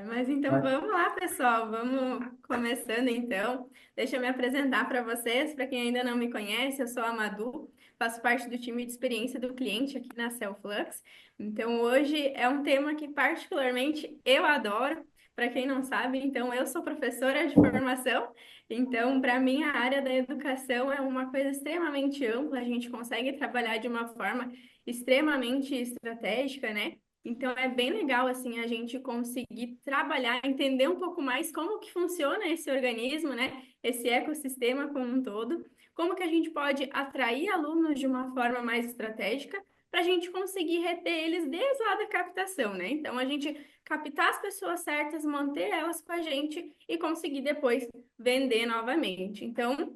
Mas então Mas, vamos lá, pessoal. Vamos começando então. Deixa eu me apresentar para vocês. Para quem ainda não me conhece, eu sou a Madu, faço parte do time de experiência do cliente aqui na Cellflux. Então hoje é um tema que particularmente eu adoro. Para quem não sabe, então eu sou professora de formação. Então, para mim, a área da educação é uma coisa extremamente ampla. A gente consegue trabalhar de uma forma extremamente estratégica, né? Então é bem legal assim a gente conseguir trabalhar, entender um pouco mais como que funciona esse organismo, né? Esse ecossistema como um todo, como que a gente pode atrair alunos de uma forma mais estratégica para a gente conseguir reter eles desde lá da captação, né? Então a gente captar as pessoas certas, manter elas com a gente e conseguir depois vender novamente. Então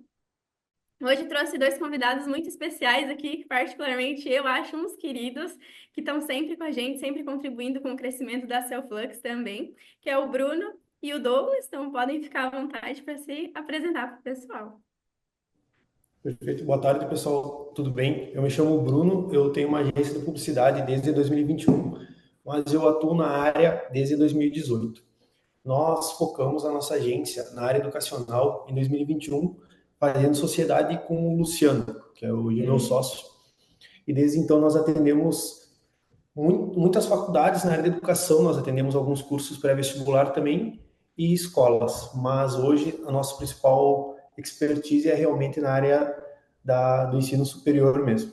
hoje trouxe dois convidados muito especiais aqui, que particularmente eu acho uns queridos, que estão sempre com a gente, sempre contribuindo com o crescimento da Cellflux também, que é o Bruno e o Douglas, então podem ficar à vontade para se apresentar para o pessoal. perfeito. Boa tarde, pessoal. Tudo bem? Eu me chamo Bruno, eu tenho uma agência de publicidade desde 2021, mas eu atuo na área desde 2018. Nós focamos a nossa agência na área educacional em 2021, fazendo sociedade com o Luciano, que é o meu sócio. E desde então nós atendemos muitas faculdades na área de educação, nós atendemos alguns cursos pré-vestibular também e escolas, mas hoje a nossa principal expertise é realmente na área do ensino superior mesmo.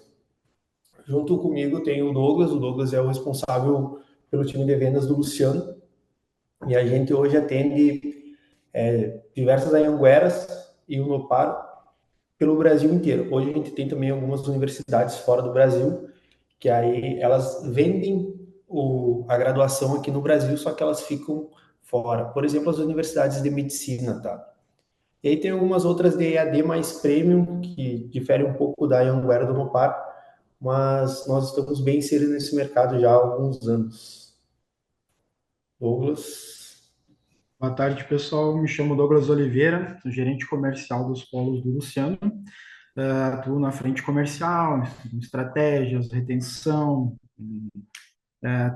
Junto comigo tem o Douglas é o responsável pelo time de vendas do Luciano, e a gente hoje atende diversas anhangueras e o Nopar pelo Brasil inteiro. Hoje a gente tem também algumas universidades fora do Brasil, que aí elas vendem a graduação aqui no Brasil, só que elas ficam fora. Por exemplo, as universidades de medicina, tá? E aí tem algumas outras de EAD mais premium, que diferem um pouco da Anhanguera do Nopar, mas nós estamos bem inseridos nesse mercado já há alguns anos. Douglas. Boa tarde, pessoal. Me chamo Douglas Oliveira, sou gerente comercial dos polos do Luciano. Atuo na frente comercial, em estratégias, retenção,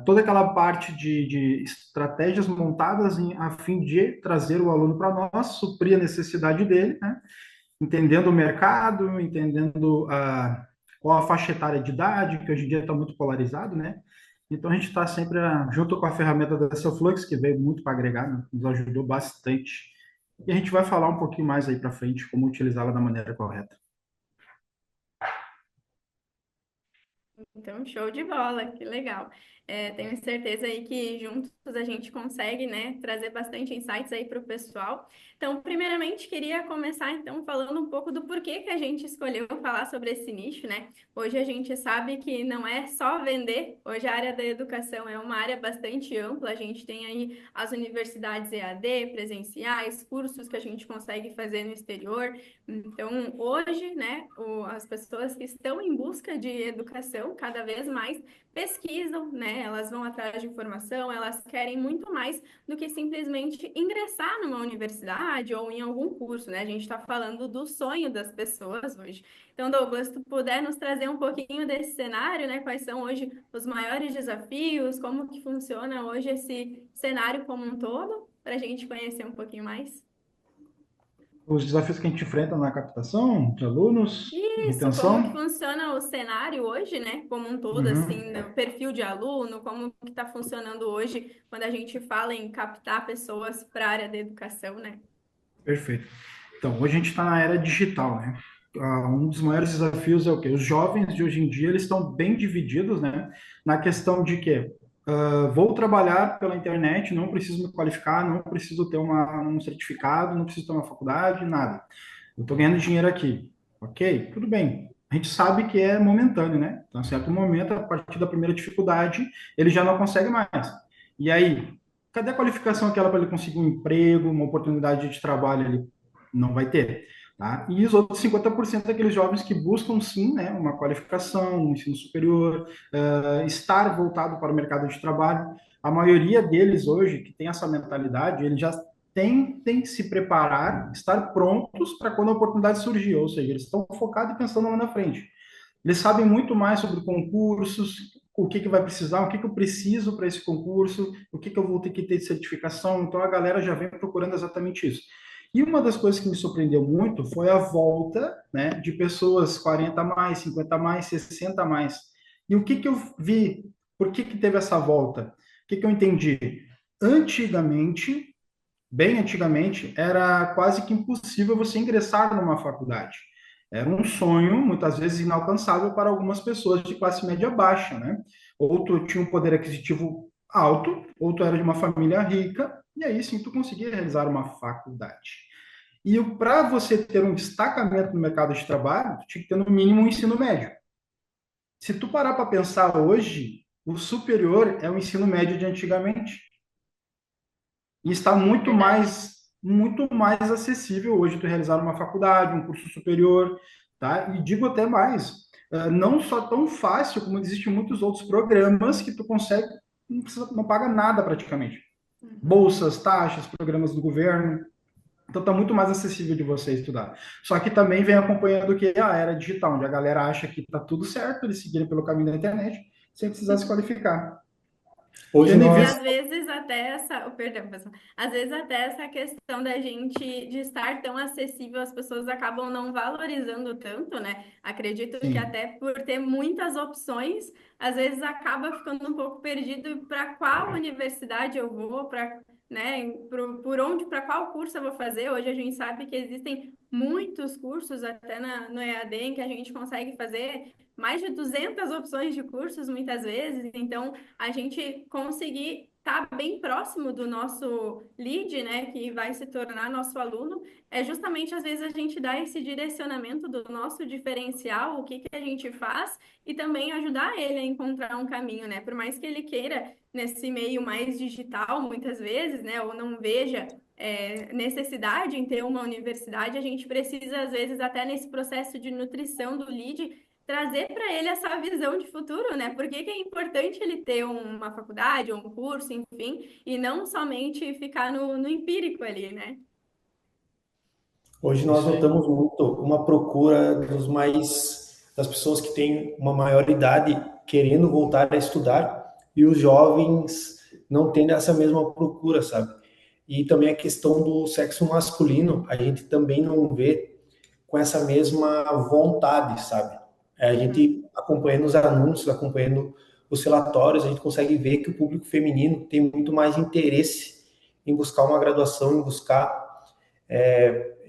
toda aquela parte de estratégias montadas a fim de trazer o aluno para nós, suprir a necessidade dele, né? Entendendo o mercado, entendendo qual a faixa etária de idade, que hoje em dia está muito polarizado, né? Então a gente está sempre junto com a ferramenta da Flux, que veio muito para agregar, né? Nos ajudou bastante. E a gente vai falar um pouquinho mais aí para frente como utilizá-la da maneira correta. Então, show de bola, que legal. Tenho certeza aí que juntos a gente consegue, né, trazer bastante insights aí para o pessoal. Então, primeiramente, queria começar então falando um pouco do porquê que a gente escolheu falar sobre esse nicho, né? Hoje a gente sabe que não é só vender, hoje a área da educação é uma área bastante ampla, a gente tem aí as universidades EAD, presenciais, cursos que a gente consegue fazer no exterior. Então, hoje, né, as pessoas que estão em busca de educação cada vez mais pesquisam, né? Elas vão atrás de informação, elas querem muito mais do que simplesmente ingressar numa universidade ou em algum curso, né? A gente está falando do sonho das pessoas hoje. Então, Douglas, se tu puder nos trazer um pouquinho desse cenário, né? Quais são hoje os maiores desafios, como que funciona hoje esse cenário como um todo, para a gente conhecer um pouquinho mais? Os desafios que a gente enfrenta na captação de alunos, Isso, como que retenção. funciona o cenário hoje, né? Como um todo, Uhum. assim, o perfil de aluno, como que está funcionando hoje quando a gente fala em captar pessoas para a área da educação, né? Perfeito. Então, hoje a gente está na era digital, né? Um dos maiores desafios é o quê? Os jovens de hoje em dia, eles estão bem divididos, né? Na questão de que vou trabalhar pela internet, não preciso me qualificar, não preciso ter um certificado, não preciso ter uma faculdade, nada. Eu estou ganhando dinheiro aqui. Ok? Tudo bem. A gente sabe que é momentâneo, né? Então, a certo momento, a partir da primeira dificuldade, ele já não consegue mais. E aí, cadê a qualificação aquela para ele conseguir um emprego, uma oportunidade de trabalho ele não vai ter, tá? E os outros 50% daqueles jovens que buscam sim, né, uma qualificação, um ensino superior, estar voltado para o mercado de trabalho. A maioria deles hoje que tem essa mentalidade, eles já tentem se preparar, estar prontos para quando a oportunidade surgir, ou seja, eles estão focados e pensando lá na frente. Eles sabem muito mais sobre concursos, o que vai precisar, o que eu preciso para esse concurso, o que eu vou ter que ter de certificação. Então, a galera já vem procurando exatamente isso. E uma das coisas que me surpreendeu muito foi a volta, né, de pessoas 40 a mais, 50 a mais, 60 a mais. E o que eu vi? Por que teve essa volta? O que eu entendi? Antigamente, bem antigamente, era quase que impossível você ingressar numa faculdade. Era um sonho, muitas vezes inalcançável para algumas pessoas de classe média baixa, né? Ou tu tinha um poder aquisitivo alto, ou tu era de uma família rica, e aí sim tu conseguia realizar uma faculdade. E para você ter um destacamento no mercado de trabalho, tu tinha que ter no mínimo um ensino médio. Se tu parar para pensar hoje, o superior é o ensino médio de antigamente. E está Verdade. muito mais acessível hoje tu realizar uma faculdade, um curso superior, tá? E digo até mais, não só tão fácil, como existem muitos outros programas que tu consegue, não paga nada praticamente. Uhum. Bolsas, taxas, programas do governo. Então está muito mais acessível de você estudar. Só que também vem acompanhando que a era digital, onde a galera acha que está tudo certo, eles seguirem pelo caminho da internet, sem precisar se qualificar. Hoje Tendo em E nós, às vezes até essa, oh, perdão, pessoal, às vezes até essa questão da gente de estar tão acessível, as pessoas acabam não valorizando tanto, né? Acredito que sim, até por ter muitas opções, às vezes acaba ficando um pouco perdido para qual universidade eu vou, para, né, por onde, para qual curso eu vou fazer. Hoje a gente sabe que existem muitos cursos até no EAD em que a gente consegue fazer mais de 200 opções de cursos muitas vezes, então a gente conseguir estar bem próximo do nosso lead, né, que vai se tornar nosso aluno, é justamente às vezes a gente dar esse direcionamento do nosso diferencial, o que que a gente faz e também ajudar ele a encontrar um caminho, né? Por mais que ele queira nesse meio mais digital, muitas vezes, né, ou não veja necessidade em ter uma universidade, a gente precisa, às vezes, até nesse processo de nutrição do lead, trazer para ele essa visão de futuro, né? Por que que é importante ele ter uma faculdade, um curso, enfim, e não somente ficar no empírico ali, né? hoje nós isso aí. notamos muito uma procura das pessoas que têm uma maior idade querendo voltar a estudar e os jovens não tendo essa mesma procura, sabe? E também a questão do sexo masculino, a gente também não vê com essa mesma vontade, sabe? A Uhum. gente acompanhando os anúncios, acompanhando os relatórios, a gente consegue ver que o público feminino tem muito mais interesse em buscar uma graduação, em buscar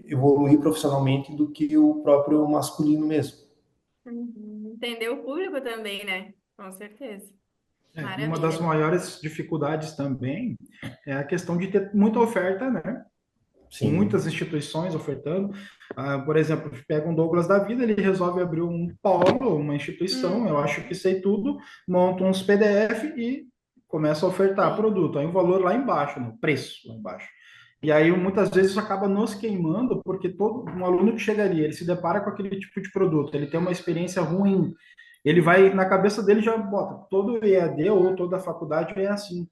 evoluir profissionalmente do que o próprio masculino mesmo. Uhum. Entender o público também, né? Com certeza. E uma das Maravilha. maiores dificuldades também é a questão de ter muita oferta, né? Muitas Sim, instituições ofertando. Por exemplo, pega um Douglas da vida, ele resolve abrir um polo, uma instituição, eu acho que Uhum. sei tudo, monta uns PDF e começa a ofertar Sim. produto. Aí o valor lá embaixo, no preço lá embaixo. E aí muitas vezes isso acaba nos queimando, porque todo um aluno que chega ali, ele se depara com aquele tipo de produto, ele tem uma experiência ruim, ele vai, na cabeça dele já bota, todo EAD ou toda faculdade é assim.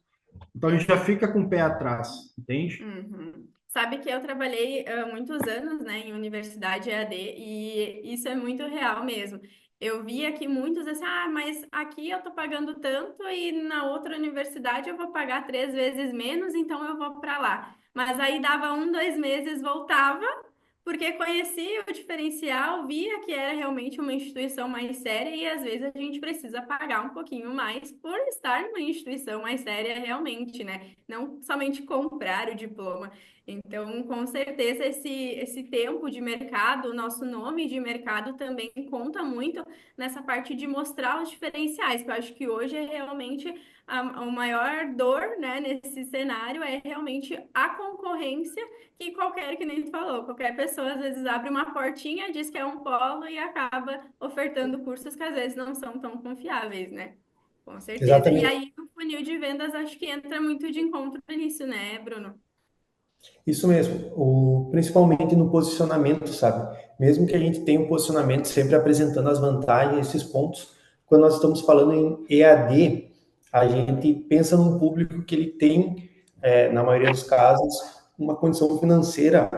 Então a gente já fica com o pé atrás, entende? Uhum. Sabe que eu trabalhei muitos anos, né, em universidade EAD e isso é muito real mesmo. Eu via que muitos assim, mas aqui eu tô pagando tanto e na outra universidade eu vou pagar 3 vezes menos, então eu vou para lá. Mas aí dava 1, 2 meses, voltava porque conhecia o diferencial, via que era realmente uma instituição mais séria e às vezes a gente precisa pagar um pouquinho mais por estar numa instituição mais séria realmente, né? Não somente comprar o diploma. Então, com certeza, esse tempo de mercado, o nosso nome de mercado também conta muito nessa parte de mostrar os diferenciais, que eu acho que hoje é realmente o maior dor, né, nesse cenário é realmente a concorrência que qualquer, que nem tu falou, qualquer pessoa às vezes abre uma portinha, diz que é um polo e acaba ofertando cursos que às vezes não são tão confiáveis, né? Com certeza. E exatamente. aí o funil de vendas acho que entra muito de encontro nisso, né, Bruno? Isso mesmo, principalmente no posicionamento, sabe? Mesmo que a gente tenha um posicionamento sempre apresentando as vantagens, esses pontos, quando nós estamos falando em EAD, a gente pensa num público que ele tem, na maioria dos casos, uma condição financeira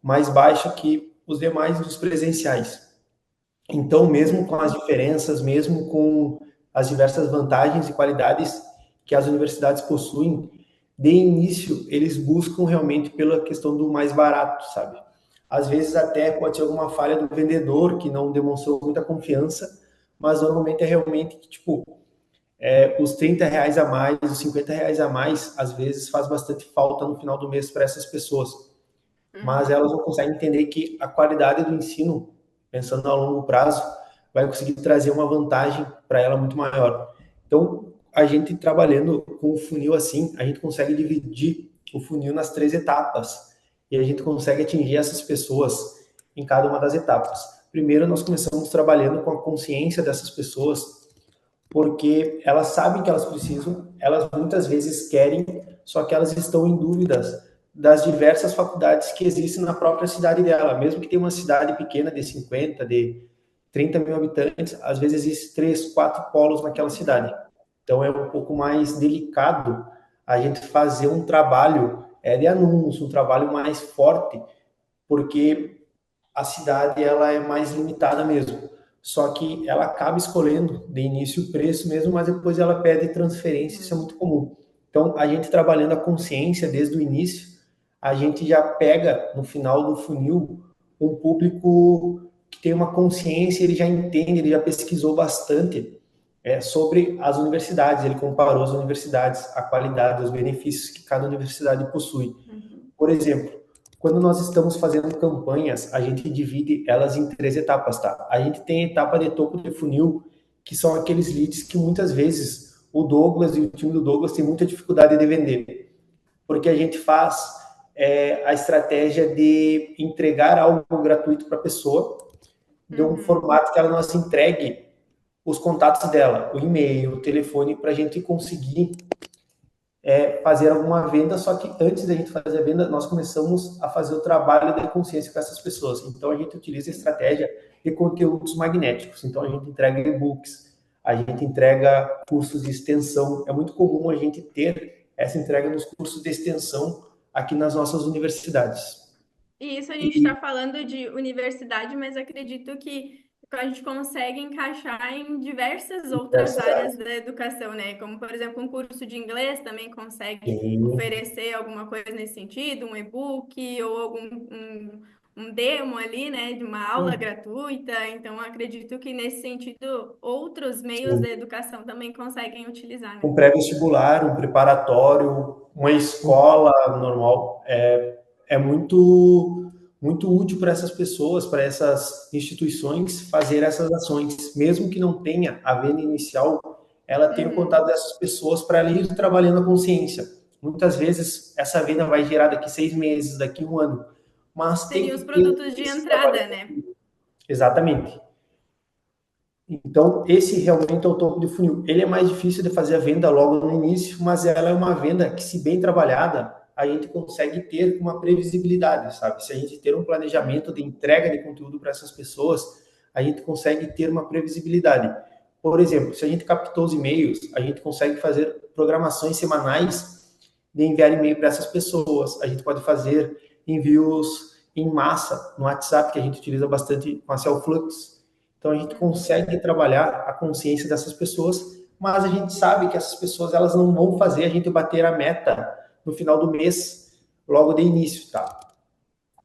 mais baixa que os demais dos presenciais. Então, mesmo com as diferenças, mesmo com as diversas vantagens e qualidades que as universidades possuem, de início, eles buscam realmente pela questão do mais barato, sabe? Às vezes até pode ser alguma falha do vendedor que não demonstrou muita confiança, mas normalmente é realmente que, tipo, os R$ 30 a mais, os R$ 50 a mais, às vezes faz bastante falta no final do mês para essas pessoas. Mas Uhum. elas não conseguem entender que a qualidade do ensino, pensando a longo prazo, vai conseguir trazer uma vantagem para ela muito maior. Então, a gente trabalhando com o funil assim, a gente consegue dividir o funil nas 3 etapas e a gente consegue atingir essas pessoas em cada uma das etapas. Primeiro, nós começamos trabalhando com a consciência dessas pessoas, porque elas sabem que elas precisam, elas muitas vezes querem, só que elas estão em dúvidas das diversas faculdades que existem na própria cidade dela. Mesmo que tenha uma cidade pequena de 50, de 30 mil habitantes, às vezes existem 3, 4 polos naquela cidade. Então é um pouco mais delicado a gente fazer um trabalho de anúncio, um trabalho mais forte, porque a cidade ela é mais limitada mesmo. Só que ela acaba escolhendo de início o preço mesmo, mas depois ela pede transferência, isso é muito comum. Então, a gente trabalhando a consciência desde o início, a gente já pega no final do funil um público que tem uma consciência, ele já entende, ele já pesquisou bastante sobre as universidades, ele comparou as universidades, a qualidade, os benefícios que cada universidade possui. Uhum. Por exemplo, quando nós estamos fazendo campanhas, a gente divide elas em 3 etapas, tá? A gente tem a etapa de topo de funil, que são aqueles leads que muitas vezes o Douglas e o time do Douglas tem muita dificuldade de vender, porque a gente faz a estratégia de entregar algo gratuito para a pessoa, de um Uhum. formato que ela nos entregue os contatos dela, o e-mail, o telefone, para a gente conseguir fazer alguma venda, só que antes da gente fazer a venda, nós começamos a fazer o trabalho de consciência com essas pessoas. Então, a gente utiliza a estratégia de conteúdos magnéticos. Então, a gente entrega e-books, a gente entrega cursos de extensão. É muito comum a gente ter essa entrega nos cursos de extensão aqui nas nossas universidades. E isso a gente está E, falando de universidade, mas acredito que a gente consegue encaixar em diversas outras áreas da educação, né? Como, por exemplo, um curso de inglês também consegue e, oferecer alguma coisa nesse sentido, um e-book ou um demo ali, né, de uma aula gratuita. Então, acredito que nesse sentido, outros meios da educação também conseguem utilizar, né? um pré-vestibular, um preparatório, uma escola normal é muito útil para essas pessoas, para essas instituições fazer essas ações, mesmo que não tenha a venda inicial, ela tem o contato Uhum. dessas pessoas para ela ir trabalhando a consciência. Muitas vezes essa venda vai gerar daqui 6 meses, daqui 1 ano, mas tem Seriam que os ter produtos de esse trabalho. entrada, né? Exatamente. Então, esse realmente é o topo de funil. Ele é mais difícil de fazer a venda logo no início, mas ela é uma venda que, se bem trabalhada, a gente consegue ter uma previsibilidade, sabe? Se a gente ter um planejamento de entrega de conteúdo para essas pessoas, a gente consegue ter uma previsibilidade. Por exemplo, se a gente captou os e-mails, a gente consegue fazer programações semanais de enviar e-mail para essas pessoas. A gente pode fazer envios em massa no WhatsApp, que a gente utiliza bastante com a Cellflux. Então a gente consegue trabalhar a consciência dessas pessoas, mas a gente sabe que essas pessoas elas não vão fazer a gente bater a meta no final do mês, logo de início, tá?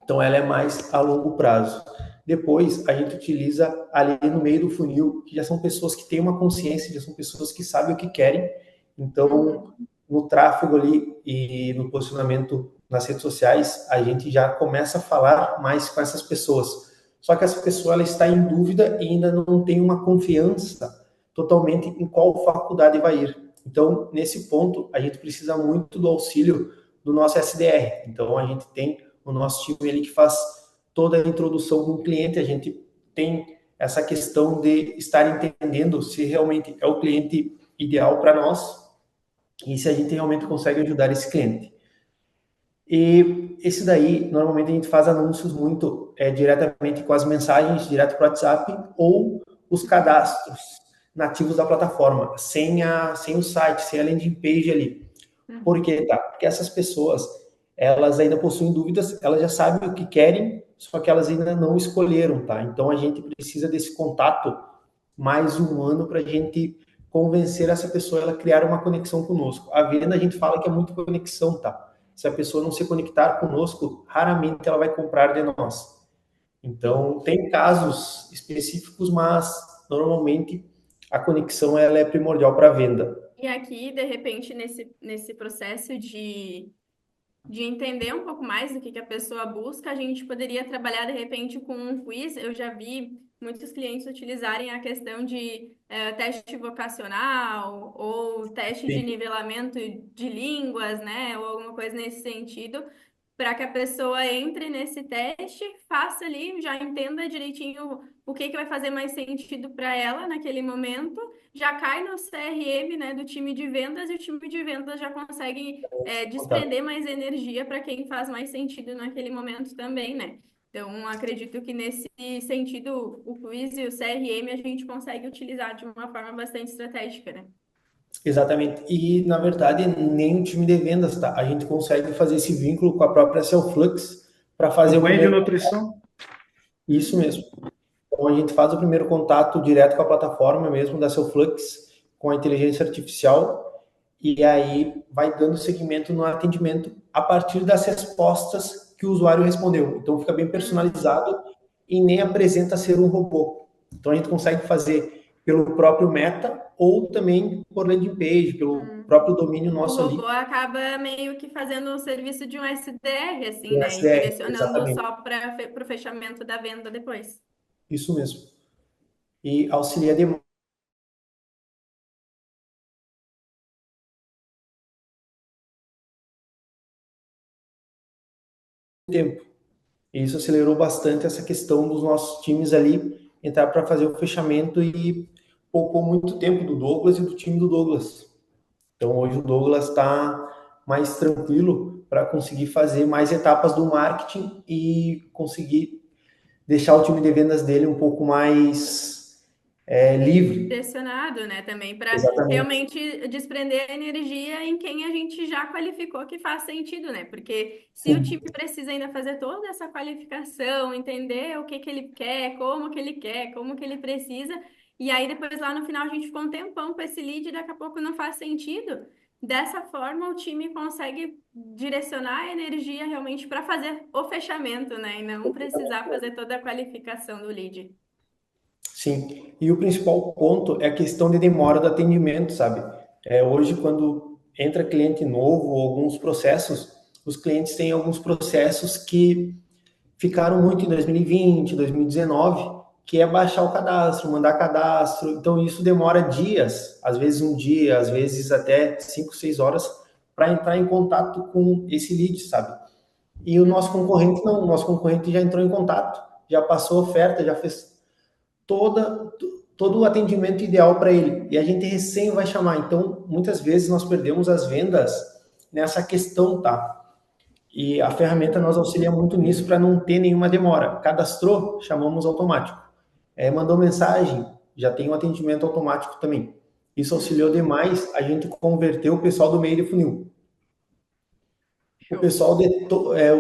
Então ela é mais a longo prazo. Depois a gente utiliza ali no meio do funil, que já são pessoas que têm uma consciência, já são pessoas que sabem o que querem. Então, Uhum. no tráfego ali e no posicionamento nas redes sociais, a gente já começa a falar mais com essas pessoas. Só que essa pessoa ela está em dúvida e ainda não tem uma confiança totalmente em qual faculdade vai ir. Então, nesse ponto, a gente precisa muito do auxílio do nosso SDR. Então, a gente tem o nosso time ali que faz toda a introdução com o cliente, a gente tem essa questão de estar entendendo se realmente é o cliente ideal para nós e se a gente realmente consegue ajudar esse cliente. E esse daí, normalmente a gente faz anúncios muito diretamente com as mensagens, direto para o WhatsApp, ou os cadastros nativos da plataforma, sem o site, sem a landing page ali. Por Uhum. quê? Tá? Porque essas pessoas, elas ainda possuem dúvidas, elas já sabem o que querem, só que elas ainda não escolheram, tá? Então a gente precisa desse contato mais 1 ano para a gente convencer essa pessoa a ela criar uma conexão conosco. A venda a gente fala que é muito conexão, tá? Se a pessoa não se conectar conosco, raramente ela vai comprar de nós. Então, tem casos específicos, mas normalmente a conexão ela é primordial para a venda. E aqui, de repente, nesse processo de entender um pouco mais do que a pessoa busca, a gente poderia trabalhar de repente com um quiz. Eu já vi muitos clientes utilizarem a questão de teste vocacional ou teste de Sim, nivelamento de línguas, né? Ou alguma coisa nesse sentido, para que a pessoa entre nesse teste, faça ali, já entenda direitinho o que vai fazer mais sentido para ela naquele momento, já cai no CRM, né, do time de vendas, e o time de vendas já consegue contato. desprender mais energia para quem faz mais sentido naquele momento também, né? Então, acredito que nesse sentido, o quiz e o CRM a gente consegue utilizar de uma forma bastante estratégica, né? Exatamente. E, na verdade, nem o time de vendas, tá? A gente consegue fazer esse vínculo com a própria Cellflux para fazer o Campanha de primeiro. nutrição? Isso mesmo. Então, a gente faz o primeiro contato direto com a plataforma mesmo da Cellflux, com a inteligência artificial, e aí vai dando seguimento no atendimento a partir das respostas que o usuário respondeu. Então, fica bem personalizado e nem apresenta ser um robô. Então, a gente consegue fazer pelo próprio Meta ou também por landing page, pelo próprio domínio O nosso robô ali. acaba meio que fazendo o serviço de um SDR, assim, O né? E SDR, direcionando exatamente. só para o fechamento da venda depois. Isso mesmo. E auxilia demais o tempo. E isso acelerou bastante essa questão dos nossos times ali entrar para fazer o fechamento e poupou muito tempo do Douglas e do time do Douglas. Então hoje o Douglas está mais tranquilo para conseguir fazer mais etapas do marketing e conseguir deixar o time de vendas dele um pouco mais livre. Direcionado, né? Também para Exatamente. realmente desprender energia em quem a gente já qualificou que faz sentido, né? Porque se o time Sim, precisa ainda fazer toda essa qualificação, entender o que ele quer, como que ele precisa, e aí depois lá no final a gente ficou um tempão com esse lead e daqui a pouco não faz sentido. Dessa forma, o time consegue direcionar a energia realmente para fazer o fechamento, né? E não precisar fazer toda a qualificação do lead. sim. E o principal ponto é a questão de demora do atendimento, sabe? Hoje, quando entra cliente novo ou alguns processos, os clientes têm alguns processos que ficaram muito em 2020, 2019, que é baixar o cadastro, mandar cadastro. Então, isso demora dias, às vezes um dia, às vezes até 5, 6 horas, para entrar em contato com esse lead, sabe? E o nosso Uhum. concorrente não, o nosso concorrente já entrou em contato, já passou oferta, já fez toda, todo o atendimento ideal para ele. E a gente recém vai chamar. Então, muitas vezes nós perdemos as vendas nessa questão, tá? E a ferramenta nos auxilia muito nisso para não ter nenhuma demora. Cadastrou, chamamos automático. Mandou mensagem, já tem um atendimento automático também. Isso auxiliou Uhum. demais a gente converter o pessoal do meio de funil. Show. O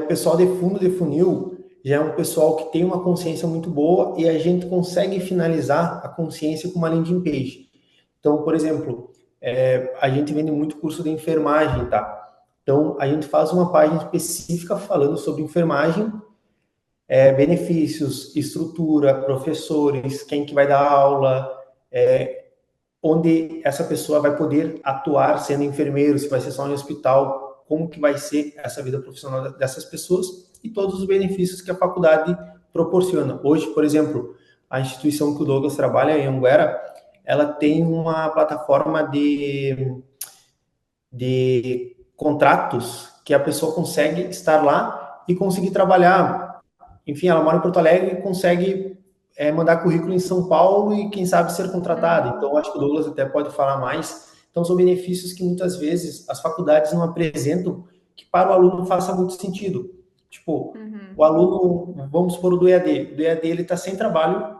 pessoal de fundo de funil já é um pessoal que tem uma consciência muito boa e a gente consegue finalizar a consciência com uma landing page. Então, por exemplo, a gente vende muito curso de enfermagem, tá? Então, a gente faz uma página específica falando sobre enfermagem, benefícios, estrutura, professores, quem que vai dar aula, onde essa pessoa vai poder atuar sendo enfermeiro, se vai ser só em hospital, como que vai ser essa vida profissional dessas pessoas e todos os benefícios que a faculdade proporciona. Hoje, por exemplo, a instituição que o Douglas trabalha, em Anguera, ela tem uma plataforma de contratos que a pessoa consegue estar lá e conseguir trabalhar. Enfim, ela mora em Porto Alegre e consegue mandar currículo em São Paulo e, quem sabe, ser contratada. Então, Uhum. acho que o Douglas até pode falar mais. Então, são benefícios que muitas vezes as faculdades não apresentam, que para o aluno faça muito sentido. Tipo, o Uhum. aluno, vamos supor o do EAD. O do EAD ele está sem trabalho,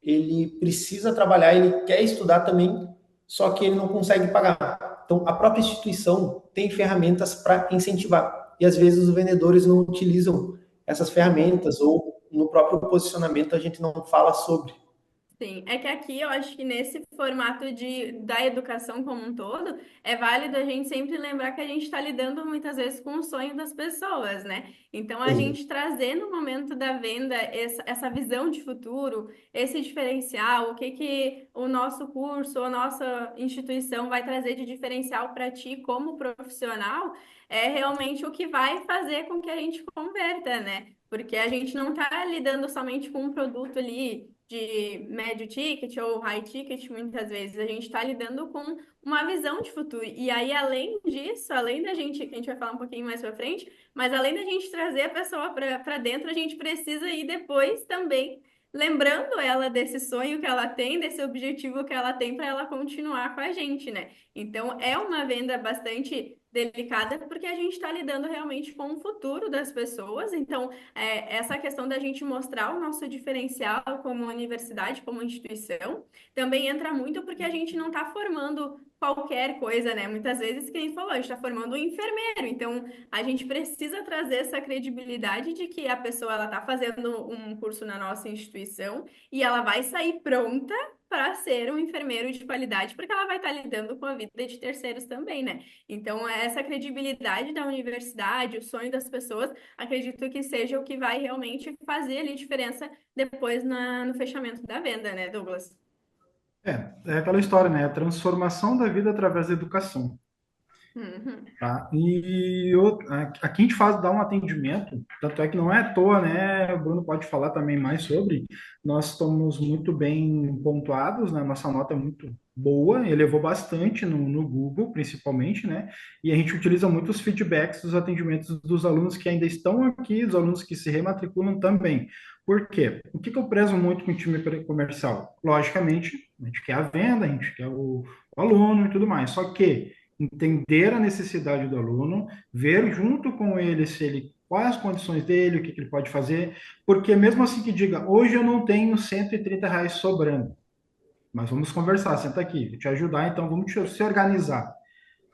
ele precisa trabalhar, ele quer estudar também, só que ele não consegue pagar. Então, a própria instituição tem ferramentas para incentivar. E às vezes os vendedores não utilizam essas ferramentas ou no próprio posicionamento a gente não fala sobre. Sim, é que aqui eu acho que nesse formato da educação como um todo, é válido a gente sempre lembrar que a gente está lidando muitas vezes com o sonho das pessoas, né? Então, a Sim, gente trazer no momento da venda essa visão de futuro, esse diferencial, o que que o nosso curso, a nossa instituição vai trazer de diferencial para ti como profissional, é realmente o que vai fazer com que a gente converta, né? Porque a gente não está lidando somente com um produto ali de médio ticket ou high ticket, muitas vezes. A gente está lidando com uma visão de futuro. E aí, além disso, além da gente, que a gente vai falar um pouquinho mais para frente, mas além da gente trazer a pessoa para dentro, a gente precisa ir depois também lembrando ela desse sonho que ela tem, desse objetivo que ela tem para ela continuar com a gente, né? Então, é uma venda bastante delicada porque a gente está lidando realmente com o futuro das pessoas. Então, essa questão da gente mostrar o nosso diferencial como universidade, como instituição, também entra muito porque a gente não está formando qualquer coisa, né? Muitas vezes, quem falou, a gente está formando um enfermeiro, então a gente precisa trazer essa credibilidade de que a pessoa ela está fazendo um curso na nossa instituição e ela vai sair pronta para ser um enfermeiro de qualidade, porque ela vai estar lidando com a vida de terceiros também, né? Então, essa credibilidade da universidade, o sonho das pessoas, acredito que seja o que vai realmente fazer ali diferença depois no fechamento da venda, né, Douglas? É aquela história, né? A transformação da vida através da educação. Uhum. Tá? Aqui a gente dá um atendimento, tanto é que não é à toa, né? O Bruno pode falar também mais sobre. Nós estamos muito bem pontuados, né? Nossa nota é muito boa, elevou bastante no Google, principalmente, né? E a gente utiliza muito os feedbacks dos atendimentos dos alunos que ainda estão aqui, dos alunos que se rematriculam também. Por quê? O que que eu prezo muito com o time comercial? Logicamente, a gente quer a venda, a gente quer o aluno e tudo mais. Só que entender a necessidade do aluno, ver junto com ele se ele quais as condições dele, o que, que ele pode fazer, porque mesmo assim que diga, hoje eu não tenho R$ 130 sobrando, mas vamos conversar, senta aqui, vou te ajudar, então vamos se organizar,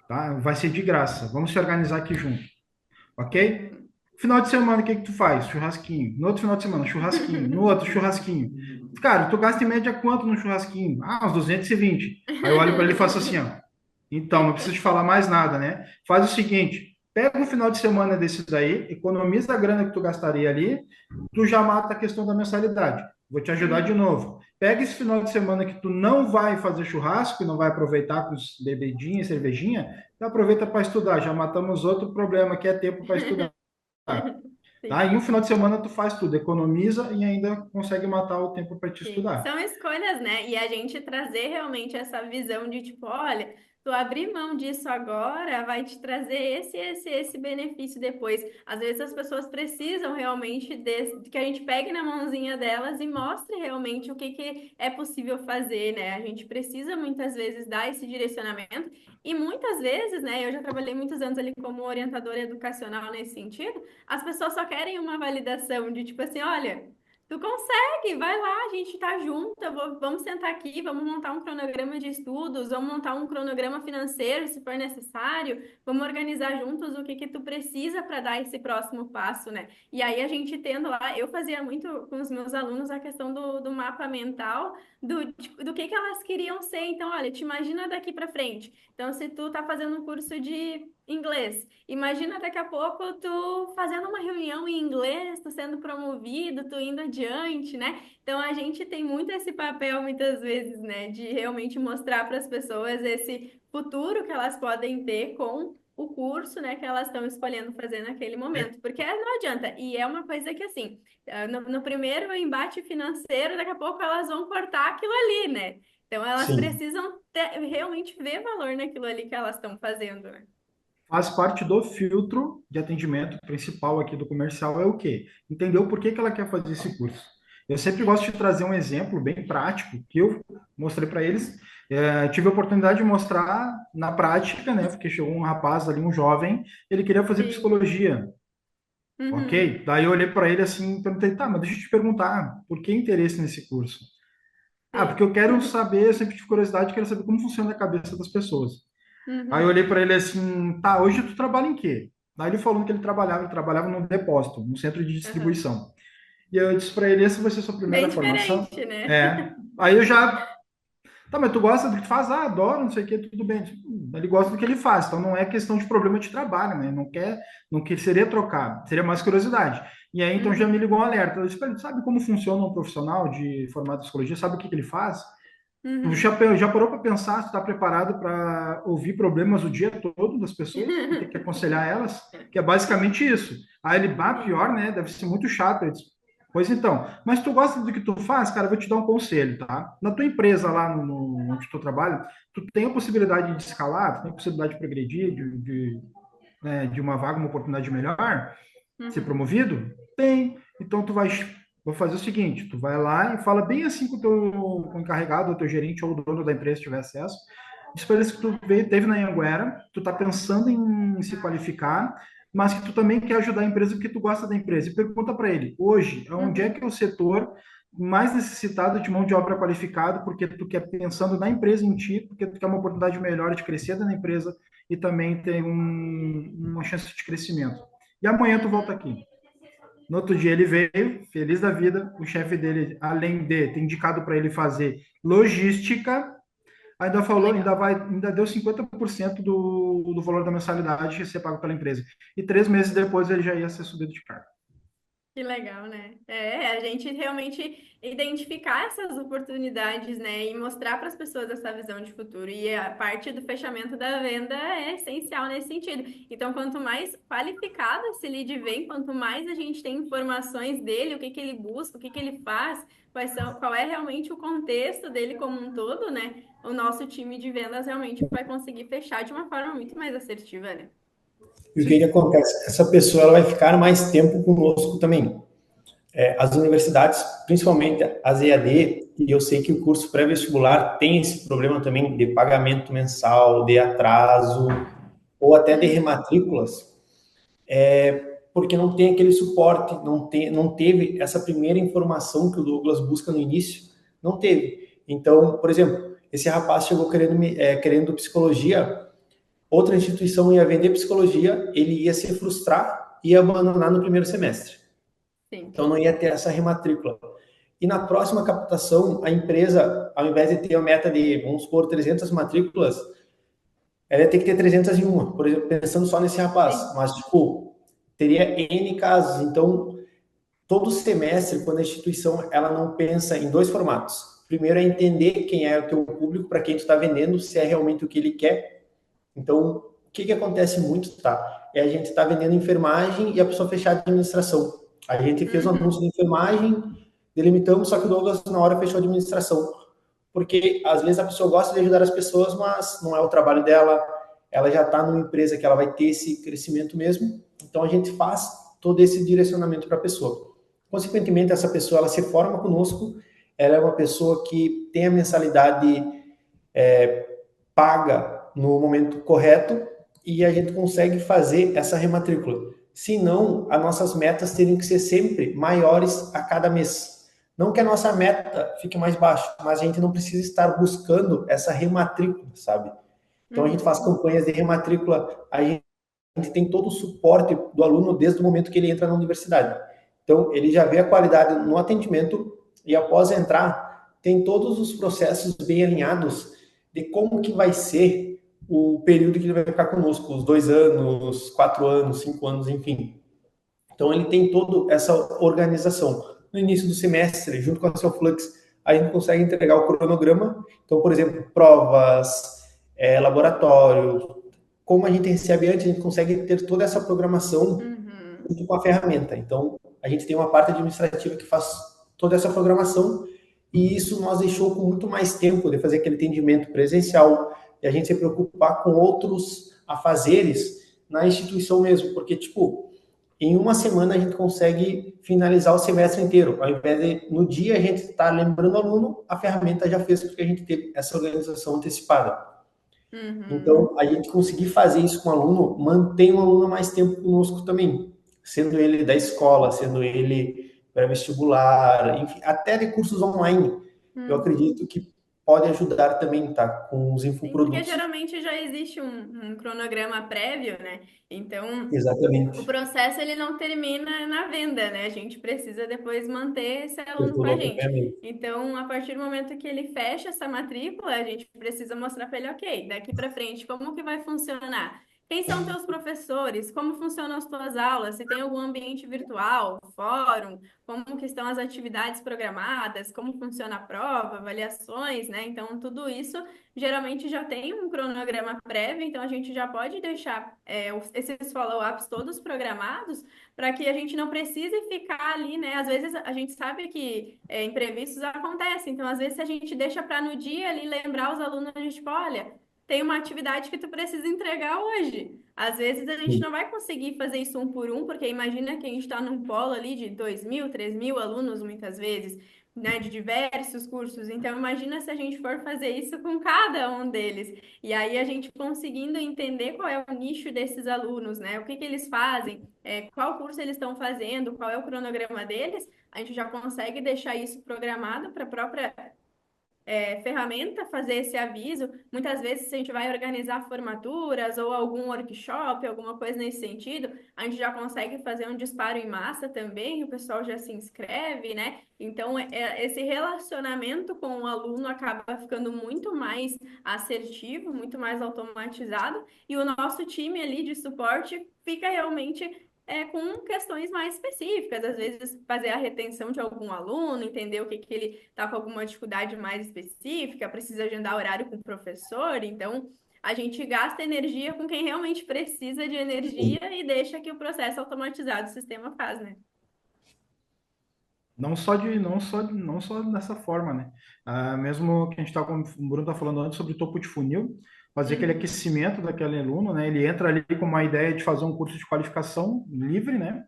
tá? Vai ser de graça, vamos se organizar aqui junto, ok? Uhum. Final de semana, o que que tu faz? Churrasquinho. No outro final de semana, churrasquinho. No outro, churrasquinho. Cara, tu gasta em média quanto no churrasquinho? Ah, uns 220. Aí eu olho para ele e faço assim, ó. Então, não preciso te falar mais nada, né? Faz o seguinte, pega um final de semana desses daí, economiza a grana que tu gastaria ali, tu já mata a questão da mensalidade. Vou te ajudar de Uhum. novo. Pega esse final de semana que tu não vai fazer churrasco, não vai aproveitar com os bebedinha, cervejinha, tu aproveita para estudar. Já matamos outro problema, que é tempo para estudar. Tá? Sim. Em um final de semana tu faz tudo, economiza e ainda consegue matar o tempo para te Sim, estudar. são escolhas, né? E a gente trazer realmente essa visão de tipo, olha, tu abrir mão disso agora vai te trazer esse benefício depois. Às vezes as pessoas precisam realmente de que a gente pegue na mãozinha delas e mostre realmente o que que é possível fazer, né? A gente precisa muitas vezes dar esse direcionamento e muitas vezes, né? Eu já trabalhei muitos anos ali como orientadora educacional nesse sentido, as pessoas só querem uma validação de tipo assim, olha. Tu consegue, vai lá, a gente tá junto, vamos sentar aqui, vamos montar um cronograma de estudos, vamos montar um cronograma financeiro, se for necessário, vamos organizar juntos o que que tu precisa para dar esse próximo passo, né? E aí a gente tendo lá, eu fazia muito com os meus alunos a questão do mapa mental, do que elas queriam ser. Então, olha, te imagina daqui para frente. Então, se tu tá fazendo um curso de inglês, imagina daqui a pouco tu fazendo uma reunião em inglês, tu sendo promovido, tu indo adiante, né? Então a gente tem muito esse papel muitas vezes, né, de realmente mostrar para as pessoas esse futuro que elas podem ter com o curso, né, que elas estão escolhendo fazer naquele momento, porque não adianta. E é uma coisa que assim, no primeiro embate financeiro, daqui a pouco elas vão cortar aquilo ali, né? Então elas sim. precisam realmente ver valor naquilo ali que elas estão fazendo, né? Faz parte do filtro de atendimento principal aqui do comercial é o quê? Entender o porquê que ela quer fazer esse curso. Eu sempre gosto de trazer um exemplo bem prático que eu mostrei para eles. Tive a oportunidade de mostrar na prática, né? Porque chegou um rapaz ali, um jovem, ele queria fazer Sim. psicologia, Uhum. ok? Daí eu olhei para ele assim, e perguntei, tá, mas deixa eu te perguntar, por que interesse nesse curso? Ah, porque Sim. eu quero saber, eu sempre tive curiosidade, quero saber como funciona a cabeça das pessoas. Aí eu Uhum. olhei para ele assim, tá, hoje tu trabalha em quê? Aí ele falou que ele trabalhava num depósito, num centro de Aham. distribuição. E eu disse para ele, essa vai ser a sua Bem primeira formação? diferente, né? É. Aí eu já, tá, mas tu gosta do que tu faz? Ah, adoro, não sei o que, tudo bem. Ele gosta do que ele faz, então não é questão de problema de trabalho, né? Não quer, seria trocar, seria mais curiosidade. E aí, então, já me Uhum, ligou um alerta. Eu disse para ele, sabe como funciona um profissional de formado em psicologia? Sabe o que ele faz? Tu uhum. já parou para pensar se está preparado para ouvir problemas o dia todo das pessoas e ter que aconselhar elas? Que é basicamente isso. Aí ele, bah, Sim. pior, né? Deve ser muito chato. Eu disse, pois então, mas tu gosta do que tu faz, cara? Eu vou te dar um conselho, tá? Na tua empresa lá onde tu trabalha, tu tem a possibilidade de escalar, tu tem a possibilidade de progredir, de uma vaga, uma oportunidade melhor, ser Uhum. promovido? Tem. Então tu vai, vou fazer o seguinte, tu vai lá e fala bem assim com o encarregado, o teu gerente ou o dono da empresa, se tiver acesso, diz para eles que tu teve na Anhanguera, tu tá pensando em se qualificar, mas que tu também quer ajudar a empresa porque tu gosta da empresa. E pergunta para ele, hoje, onde é Uhum. que é o setor mais necessitado de mão de obra qualificada, porque tu quer pensando na empresa em ti, porque tu quer uma oportunidade melhor de crescer na empresa e também ter uma chance de crescimento. E amanhã tu volta Uhum. aqui. No outro dia ele veio, feliz da vida. O chefe dele, além de ter indicado para ele fazer logística, ainda Que falou, legal. ainda deu 50% do valor da mensalidade a ser pago pela empresa. E 3 meses depois ele já ia ser subido de cargo. Que legal, né? É, a gente realmente identificar essas oportunidades, né? E mostrar para as pessoas essa visão de futuro. E a parte do fechamento da venda é essencial nesse sentido. Então, quanto mais qualificado esse lead vem, quanto mais a gente tem informações dele, o que que ele busca, o que que ele faz, qual é realmente o contexto dele como um todo, né? O nosso time de vendas realmente vai conseguir fechar de uma forma muito mais assertiva, né? E o que acontece? Essa pessoa ela vai ficar mais tempo conosco também. As universidades, principalmente as EAD, e eu sei que o curso pré-vestibular tem esse problema também de pagamento mensal, de atraso, ou até de Uhum, rematrículas, porque não tem aquele suporte, não teve essa primeira informação que o Douglas busca no início, não teve. Então, por exemplo, esse rapaz chegou querendo psicologia, outra instituição ia vender psicologia, ele ia se frustrar e ia abandonar no primeiro semestre. sim. Então não ia ter essa rematrícula. E na próxima captação, a empresa, ao invés de ter a meta de, vamos supor, 300 matrículas, ela ia ter que ter 301, por exemplo, pensando só nesse rapaz. Sim. Mas, tipo, teria N casos. Então, todo semestre, quando a instituição ela não pensa em dois formatos. Primeiro é entender quem é o teu público, para quem tu está vendendo, se é realmente o que ele quer. Então, o que acontece muito, tá? É a gente tá vendendo enfermagem e a pessoa fechar a administração. A gente fez um Uhum. anúncio de enfermagem, delimitamos, só que o Douglas na hora fechou a administração. Porque às vezes a pessoa gosta de ajudar as pessoas, mas não é o trabalho dela, ela já está numa empresa que ela vai ter esse crescimento mesmo, então a gente faz todo esse direcionamento para a pessoa. Consequentemente, essa pessoa ela se forma conosco, ela é uma pessoa que tem a mensalidade paga no momento correto e a gente consegue fazer essa rematrícula. Se não, as nossas metas teriam que ser sempre maiores a cada mês. Não que a nossa meta fique mais baixa, mas a gente não precisa estar buscando essa rematrícula, sabe? Então a gente faz Uhum. campanhas de rematrícula, a gente tem todo o suporte do aluno desde o momento que ele entra na universidade. Então ele já vê a qualidade no atendimento e após entrar tem todos os processos bem alinhados de como que vai ser o período que ele vai ficar conosco, os 2 anos, 4 anos, 5 anos, enfim. Então ele tem toda essa organização. No início do semestre, junto com a Celflux, a gente consegue entregar o cronograma. Então, por exemplo, provas, laboratório. Como a gente recebe antes, a gente consegue ter toda essa programação Uhum. junto com a ferramenta. Então, a gente tem uma parte administrativa que faz toda essa programação e isso nos deixou com muito mais tempo de fazer aquele atendimento presencial e a gente se preocupar com outros afazeres na instituição mesmo, porque, tipo, em uma semana a gente consegue finalizar o semestre inteiro. Ao invés de, no dia, a gente estar lembrando o aluno, a ferramenta já fez porque a gente teve essa organização antecipada. Uhum. Então, a gente conseguir fazer isso com o aluno, mantém o aluno mais tempo conosco também, sendo ele da escola, sendo ele pré-vestibular, enfim, até de cursos online. Eu Uhum. acredito que pode ajudar também, tá? Com os Sim, porque infoprodutos. geralmente já existe um cronograma prévio, né? Então, o Exatamente. processo ele não termina na venda, né? A gente precisa depois manter esse Tem aluno com todo o a gente. acompanhamento. Então, a partir do momento que ele fecha essa matrícula, a gente precisa mostrar para ele, ok, daqui para frente, como que vai funcionar? Quem são teus professores? Como funcionam as tuas aulas? Se tem algum ambiente virtual, fórum, como que estão as atividades programadas, como funciona a prova, avaliações, né? Então, tudo isso geralmente já tem um cronograma prévio, então a gente já pode deixar esses follow-ups todos programados para que a gente não precise ficar ali, né? Às vezes a gente sabe que imprevistos acontecem, então às vezes se a gente deixa para no dia ali lembrar os alunos, a gente, tipo, olha, tem uma atividade que tu precisa entregar hoje. Às vezes a gente não vai conseguir fazer isso um por um, porque imagina que a gente está num polo ali de 2.000, 3.000 alunos muitas vezes, né, de diversos cursos. Então, imagina se a gente for fazer isso com cada um deles. E aí a gente conseguindo entender qual é o nicho desses alunos, né? O que que eles fazem, qual curso eles estão fazendo, qual é o cronograma deles, a gente já consegue deixar isso programado para a própria ferramenta fazer esse aviso. Muitas vezes, se a gente vai organizar formaturas ou algum workshop, alguma coisa nesse sentido, a gente já consegue fazer um disparo em massa também, o pessoal já se inscreve, né? Então, esse relacionamento com o aluno acaba ficando muito mais assertivo, muito mais automatizado, e o nosso time ali de suporte fica realmente com questões mais específicas, às vezes fazer a retenção de algum aluno, entender o que que ele está com alguma dificuldade mais específica, precisa agendar horário com o professor, então a gente gasta energia com quem realmente precisa de energia e deixa que o processo automatizado do sistema faz, né? Não só dessa forma, né? Mesmo que a gente está, como o Bruno está falando antes, sobre topo de funil, fazer aquele Uhum, aquecimento daquele aluno, né? Ele entra ali com uma ideia de fazer um curso de qualificação livre, né?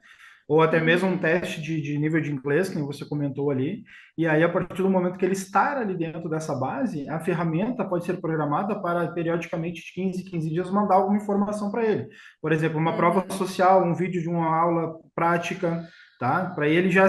Ou até mesmo um uhum, teste de nível de inglês, que você comentou ali. E aí, a partir do momento que ele estar ali dentro dessa base, a ferramenta pode ser programada para, periodicamente, de 15 em 15 dias, mandar alguma informação para ele. Por exemplo, uma prova uhum, social, um vídeo de uma aula prática, tá? Para ele já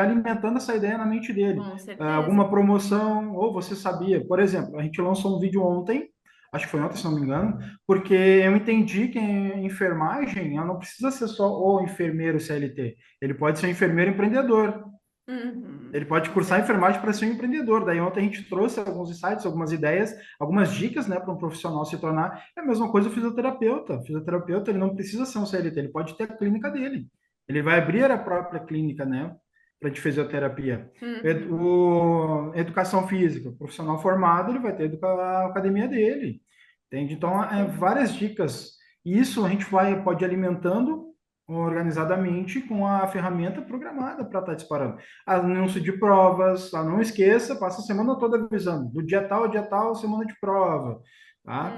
alimentando essa ideia na mente dele. com Alguma certeza. promoção, ou você sabia, por exemplo, a gente lançou um vídeo ontem, acho que foi ontem, se não me engano, porque eu entendi que em enfermagem ela não precisa ser só o enfermeiro CLT, ele pode ser um enfermeiro empreendedor. Ele Uhum, pode com cursar certeza. enfermagem para ser um empreendedor. Daí ontem a gente trouxe alguns insights, algumas ideias, algumas dicas, né, para um profissional se tornar. É a mesma coisa o fisioterapeuta. O fisioterapeuta, ele não precisa ser um CLT, ele pode ter a clínica dele. Ele vai abrir a própria clínica, né, de fisioterapia. Uhum, Educação física, o profissional formado, ele vai ter a academia dele. Entende? com Então, certeza. várias dicas. E isso a gente pode ir alimentando organizadamente com a ferramenta programada para estar disparando. Anúncio de provas, não esqueça, passa a semana toda avisando, do dia tal, semana de prova. Tá?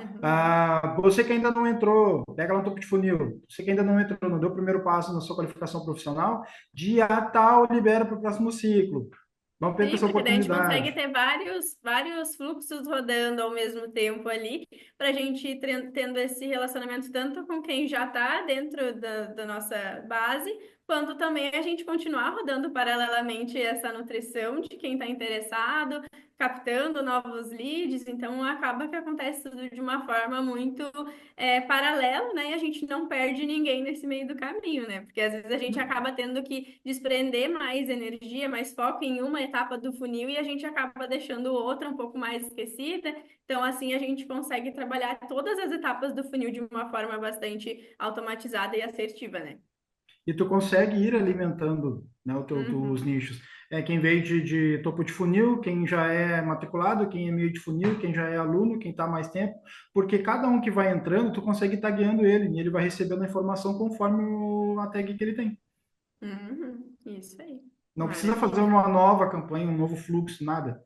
Uhum. Você que ainda não entrou, pega lá no topo de funil. Você que ainda não entrou, não deu o primeiro passo na sua qualificação profissional, dia tal libera para o próximo ciclo. Não perca Sim, essa porque daí a gente consegue oportunidade. ter vários fluxos rodando ao mesmo tempo ali, para a gente ir tendo esse relacionamento tanto com quem já está dentro da nossa base, quanto também a gente continuar rodando paralelamente essa nutrição de quem está interessado, captando novos leads. Então, acaba que acontece tudo de uma forma muito paralela, né? E a gente não perde ninguém nesse meio do caminho, né? Porque às vezes a gente acaba tendo que desprender mais energia, mais foco em uma etapa do funil e a gente acaba deixando outra um pouco mais esquecida. Então, assim, a gente consegue trabalhar todas as etapas do funil de uma forma bastante automatizada e assertiva, né? E tu consegue ir alimentando, né, os Uhum. nichos. Quem veio de topo de funil, quem já é matriculado, quem é meio de funil, quem já é aluno, quem está mais tempo, porque cada um que vai entrando, tu consegue estar guiando ele, e ele vai recebendo a informação conforme a tag que ele tem. Uhum. Isso aí. Não precisa fazer Maravilha. uma nova campanha, um novo fluxo, nada.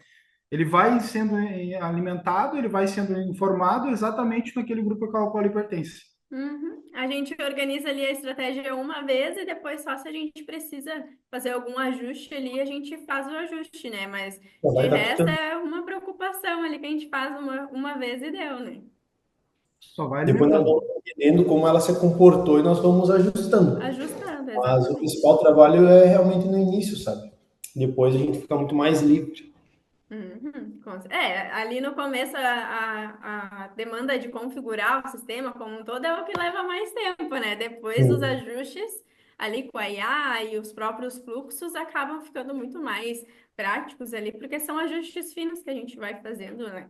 Ele vai sendo alimentado, ele vai sendo informado exatamente naquele grupo ao qual ele pertence. Uhum. A gente organiza ali a estratégia uma vez e depois só se a gente precisa fazer algum ajuste ali, a gente faz o ajuste, né? Mas Só vai de resto adaptando. é uma preocupação ali que a gente faz uma vez e deu, né? Só vai Depois nós alimentando. vamos entendendo como ela se comportou e nós vamos ajustando. Ajustando, Mas o exatamente. principal trabalho é realmente no início, sabe? Depois a gente fica muito mais livre. Ali no começo a demanda de configurar o sistema como um todo é o que leva mais tempo, né? Depois os Sim. ajustes ali com a IA e os próprios fluxos acabam ficando muito mais práticos ali, porque são ajustes finos que a gente vai fazendo, né?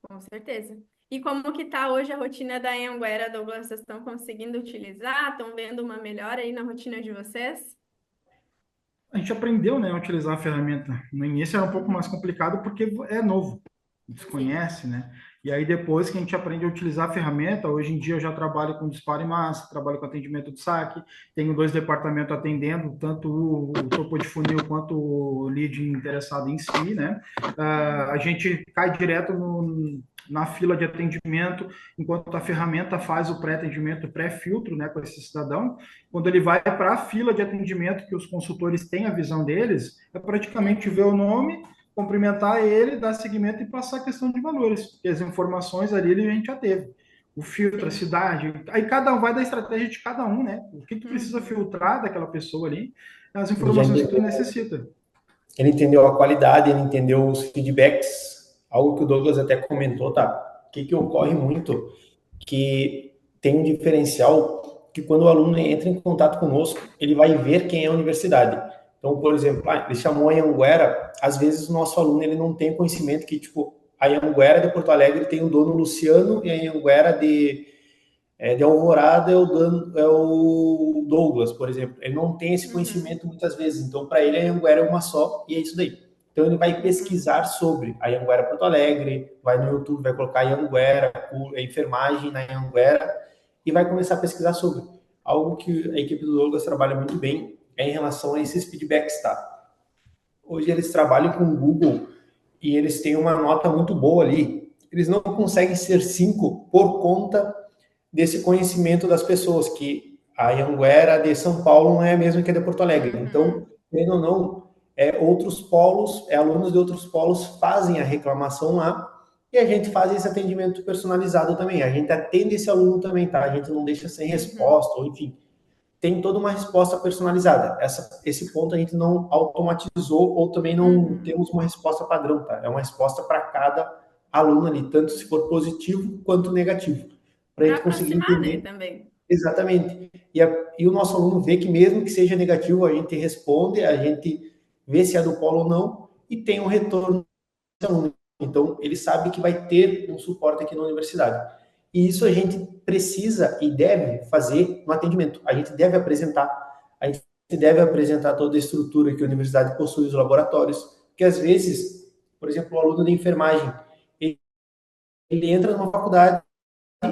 Com certeza. E como que tá hoje a rotina da Anhanguera, Douglas? Vocês estão conseguindo utilizar? Estão vendo uma melhora aí na rotina de vocês? A gente aprendeu, né, a utilizar a ferramenta. No início era um pouco mais Uhum. complicado porque é novo, Sim. desconhece, né? E aí depois que a gente aprende a utilizar a ferramenta, hoje em dia eu já trabalho com disparo em massa, trabalho com atendimento de saque, tenho 2 departamentos atendendo, tanto o topo de funil quanto o lead interessado em si, né? A Uhum. gente cai direto na fila de atendimento, enquanto a ferramenta faz o pré-atendimento, pré-filtro, né, com esse cidadão. Quando ele vai para a fila de atendimento, que os consultores têm a visão deles, é praticamente ver Uhum. o nome, cumprimentar ele, dar seguimento e passar a questão de valores, porque as informações ali a gente já teve. O filtro, a Sim. cidade, aí cada um vai da estratégia de cada um, né? O que tu precisa Uhum. filtrar daquela pessoa ali, as Ele já informações que tu entendeu, necessita. ele entendeu a qualidade, ele entendeu os feedbacks, algo que o Douglas até comentou, tá? O que que ocorre muito? Que tem um diferencial que quando o aluno entra em contato conosco, ele vai ver quem é a universidade. Então, por exemplo, ele chamou a Anhanguera, às vezes o nosso aluno ele não tem conhecimento que, tipo, a Anhanguera de Porto Alegre tem o dono Luciano e a Anhanguera de Alvorada é o Douglas, por exemplo. Ele não tem esse Uhum. conhecimento muitas vezes, então para ele a Anhanguera é uma só e é isso daí. Então ele vai Uhum. pesquisar sobre a Anhanguera Porto Alegre, vai no YouTube, vai colocar Anhanguera, a enfermagem na Anhanguera e vai começar a pesquisar sobre. Algo que a equipe do Douglas trabalha muito bem é em relação a esses feedbacks, tá? Hoje eles trabalham com o Google e eles têm uma nota muito boa ali. Eles não conseguem ser 5 por conta desse conhecimento das pessoas, que a Anhanguera de São Paulo não é a mesma que a de Porto Alegre. Então, Uhum. querendo ou não, outros polos, alunos de outros polos fazem a reclamação lá e a gente faz esse atendimento personalizado também. A gente atende esse aluno também, tá? A gente não deixa sem Uhum. resposta, ou enfim, tem toda uma resposta personalizada. Esse ponto a gente não automatizou ou também não Uhum. temos uma resposta padrão, tá? É uma resposta para cada aluno ali, tanto se for positivo quanto negativo, para a Para gente conseguir aproximar, né, entender também. exatamente. E o nosso aluno vê que mesmo que seja negativo, a gente responde, a gente vê se é do polo ou não e tem um retorno desse aluno. Então, ele sabe que vai ter um suporte aqui na universidade. E isso a gente precisa e deve fazer no atendimento. A gente deve apresentar toda a estrutura que a universidade possui, os laboratórios, que às vezes, por exemplo, o aluno de enfermagem, ele entra numa faculdade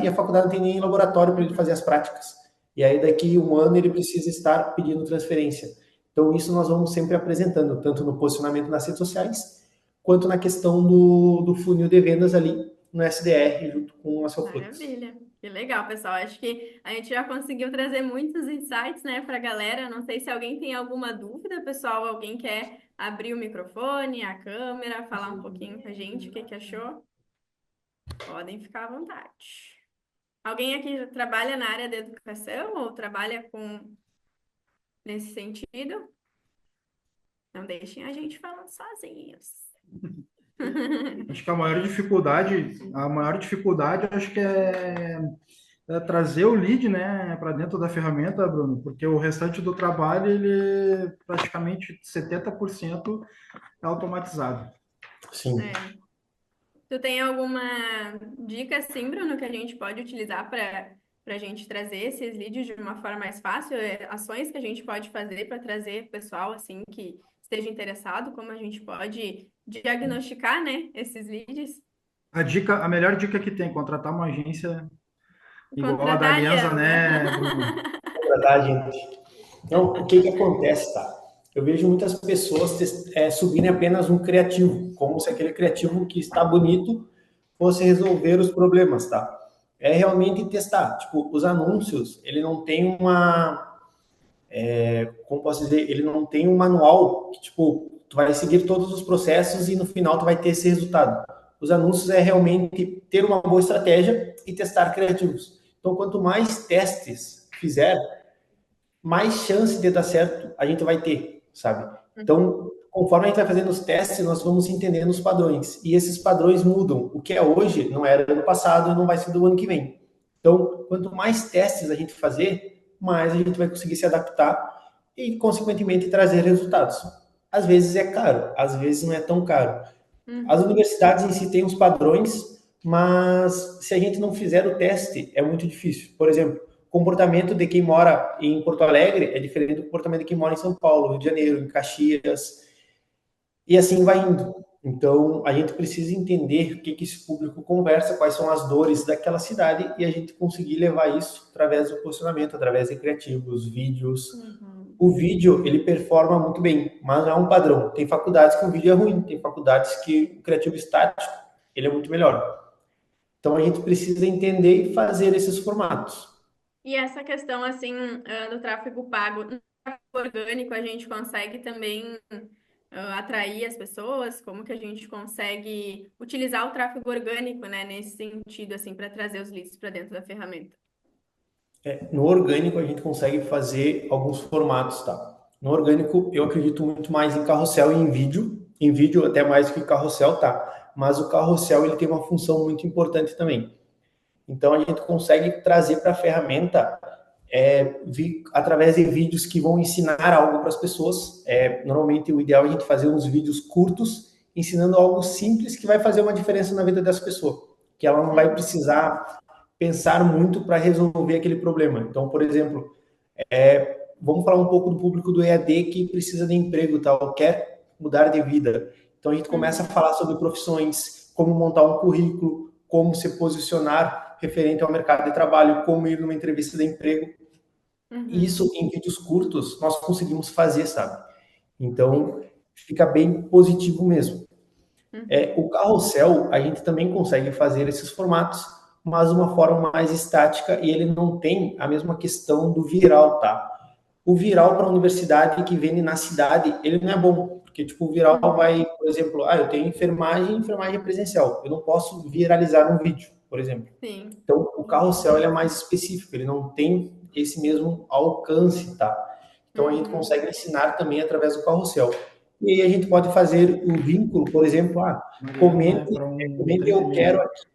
e a faculdade não tem nem laboratório para ele fazer Uhum. as práticas. E aí daqui um ano ele precisa estar pedindo transferência. Então isso nós vamos sempre apresentando, tanto no posicionamento nas redes sociais, quanto na questão do funil de vendas ali no SDR, junto com a Celflux. Maravilha. Que legal, pessoal. Acho que a gente já conseguiu trazer muitos insights, né, para a galera. Não sei se alguém tem alguma dúvida, pessoal. Alguém quer abrir o microfone, a câmera, falar um pouquinho com a gente, o que que achou? Podem ficar à vontade. Alguém aqui já trabalha na área da educação ou trabalha com nesse sentido? Não deixem a gente falando sozinhos. Acho que a maior dificuldade, acho que é trazer o lead, né, para dentro da ferramenta, Bruno, porque o restante do trabalho, ele praticamente 70% é automatizado. Sim. É. Tu tem alguma dica, assim, Bruno, que a gente pode utilizar para a gente trazer esses leads de uma forma mais fácil? Ações que a gente pode fazer para trazer pessoal, assim, que esteja interessado, como a gente pode diagnosticar, né, esses leads? A melhor dica que tem, contratar uma agência igual a da Contratar a Alianza, aliança. né, Bruno? É verdade, gente. Então, o que que acontece, tá? Eu vejo muitas pessoas subirem apenas um criativo, como se aquele criativo que está bonito fosse resolver os problemas, tá? É realmente testar. Tipo, os anúncios, ele não tem como posso dizer, ele não tem um manual que, tipo, tu vai seguir todos os processos e no final tu vai ter esse resultado. Os anúncios é realmente ter uma boa estratégia e testar criativos. Então, quanto mais testes fizer, mais chance de dar certo a gente vai ter, sabe? Então, conforme a gente vai fazendo os testes, nós vamos entendendo os padrões. E esses padrões mudam. O que é hoje não era ano passado e não vai ser do ano que vem. Então, quanto mais testes a gente fazer, mais a gente vai conseguir se adaptar e, consequentemente, trazer resultados. Às vezes é caro, às vezes não é tão caro. As universidades em si têm os padrões, mas se a gente não fizer o teste, é muito difícil. Por exemplo, o comportamento de quem mora em Porto Alegre é diferente do comportamento de quem mora em São Paulo, Rio de Janeiro, em Caxias, e assim vai indo. Então, a gente precisa entender o que esse público conversa, quais são as dores daquela cidade e a gente conseguir levar isso através do posicionamento, através de criativos, vídeos. O vídeo, ele performa muito bem, mas não é um padrão. Tem faculdades que o vídeo é ruim, tem faculdades que o criativo estático, ele é muito melhor. Então, a gente precisa entender e fazer esses formatos. E essa questão, assim, do tráfego pago, no tráfego orgânico, a gente consegue também atrair as pessoas? Como que a gente consegue utilizar o tráfego orgânico, né, nesse sentido, assim, para trazer os leads para dentro da ferramenta? No orgânico, a gente consegue fazer alguns formatos, tá? No orgânico, eu acredito muito mais em carrossel e em vídeo até mais que carrossel, tá? Mas o carrossel, ele tem uma função muito importante também. Então, a gente consegue trazer para a ferramenta através de vídeos que vão ensinar algo para as pessoas. Normalmente, o ideal é a gente fazer uns vídeos curtos, ensinando algo simples que vai fazer uma diferença na vida dessa pessoa. Que ela não vai precisar pensar muito para resolver aquele problema. Então, por exemplo, vamos falar um pouco do público do EAD que precisa de emprego, tal, quer mudar de vida. Então, a gente começa a falar sobre profissões, como montar um currículo, como se posicionar referente ao mercado de trabalho, como ir numa entrevista de emprego. E isso, em vídeos curtos, nós conseguimos fazer, sabe? Então, fica bem positivo mesmo. O carrossel, a gente também consegue fazer esses formatos, mas de uma forma mais estática e ele não tem a mesma questão do viral, tá? O viral para a universidade que vende na cidade, ele não é bom, porque tipo, o viral vai, por exemplo, eu tenho enfermagem presencial, eu não posso viralizar um vídeo, por exemplo. Sim. Então, o carrossel ele é mais específico, ele não tem esse mesmo alcance, tá? Então, a gente consegue ensinar também através do carrossel. E aí a gente pode fazer um vínculo, por exemplo, comente eu quero aqui.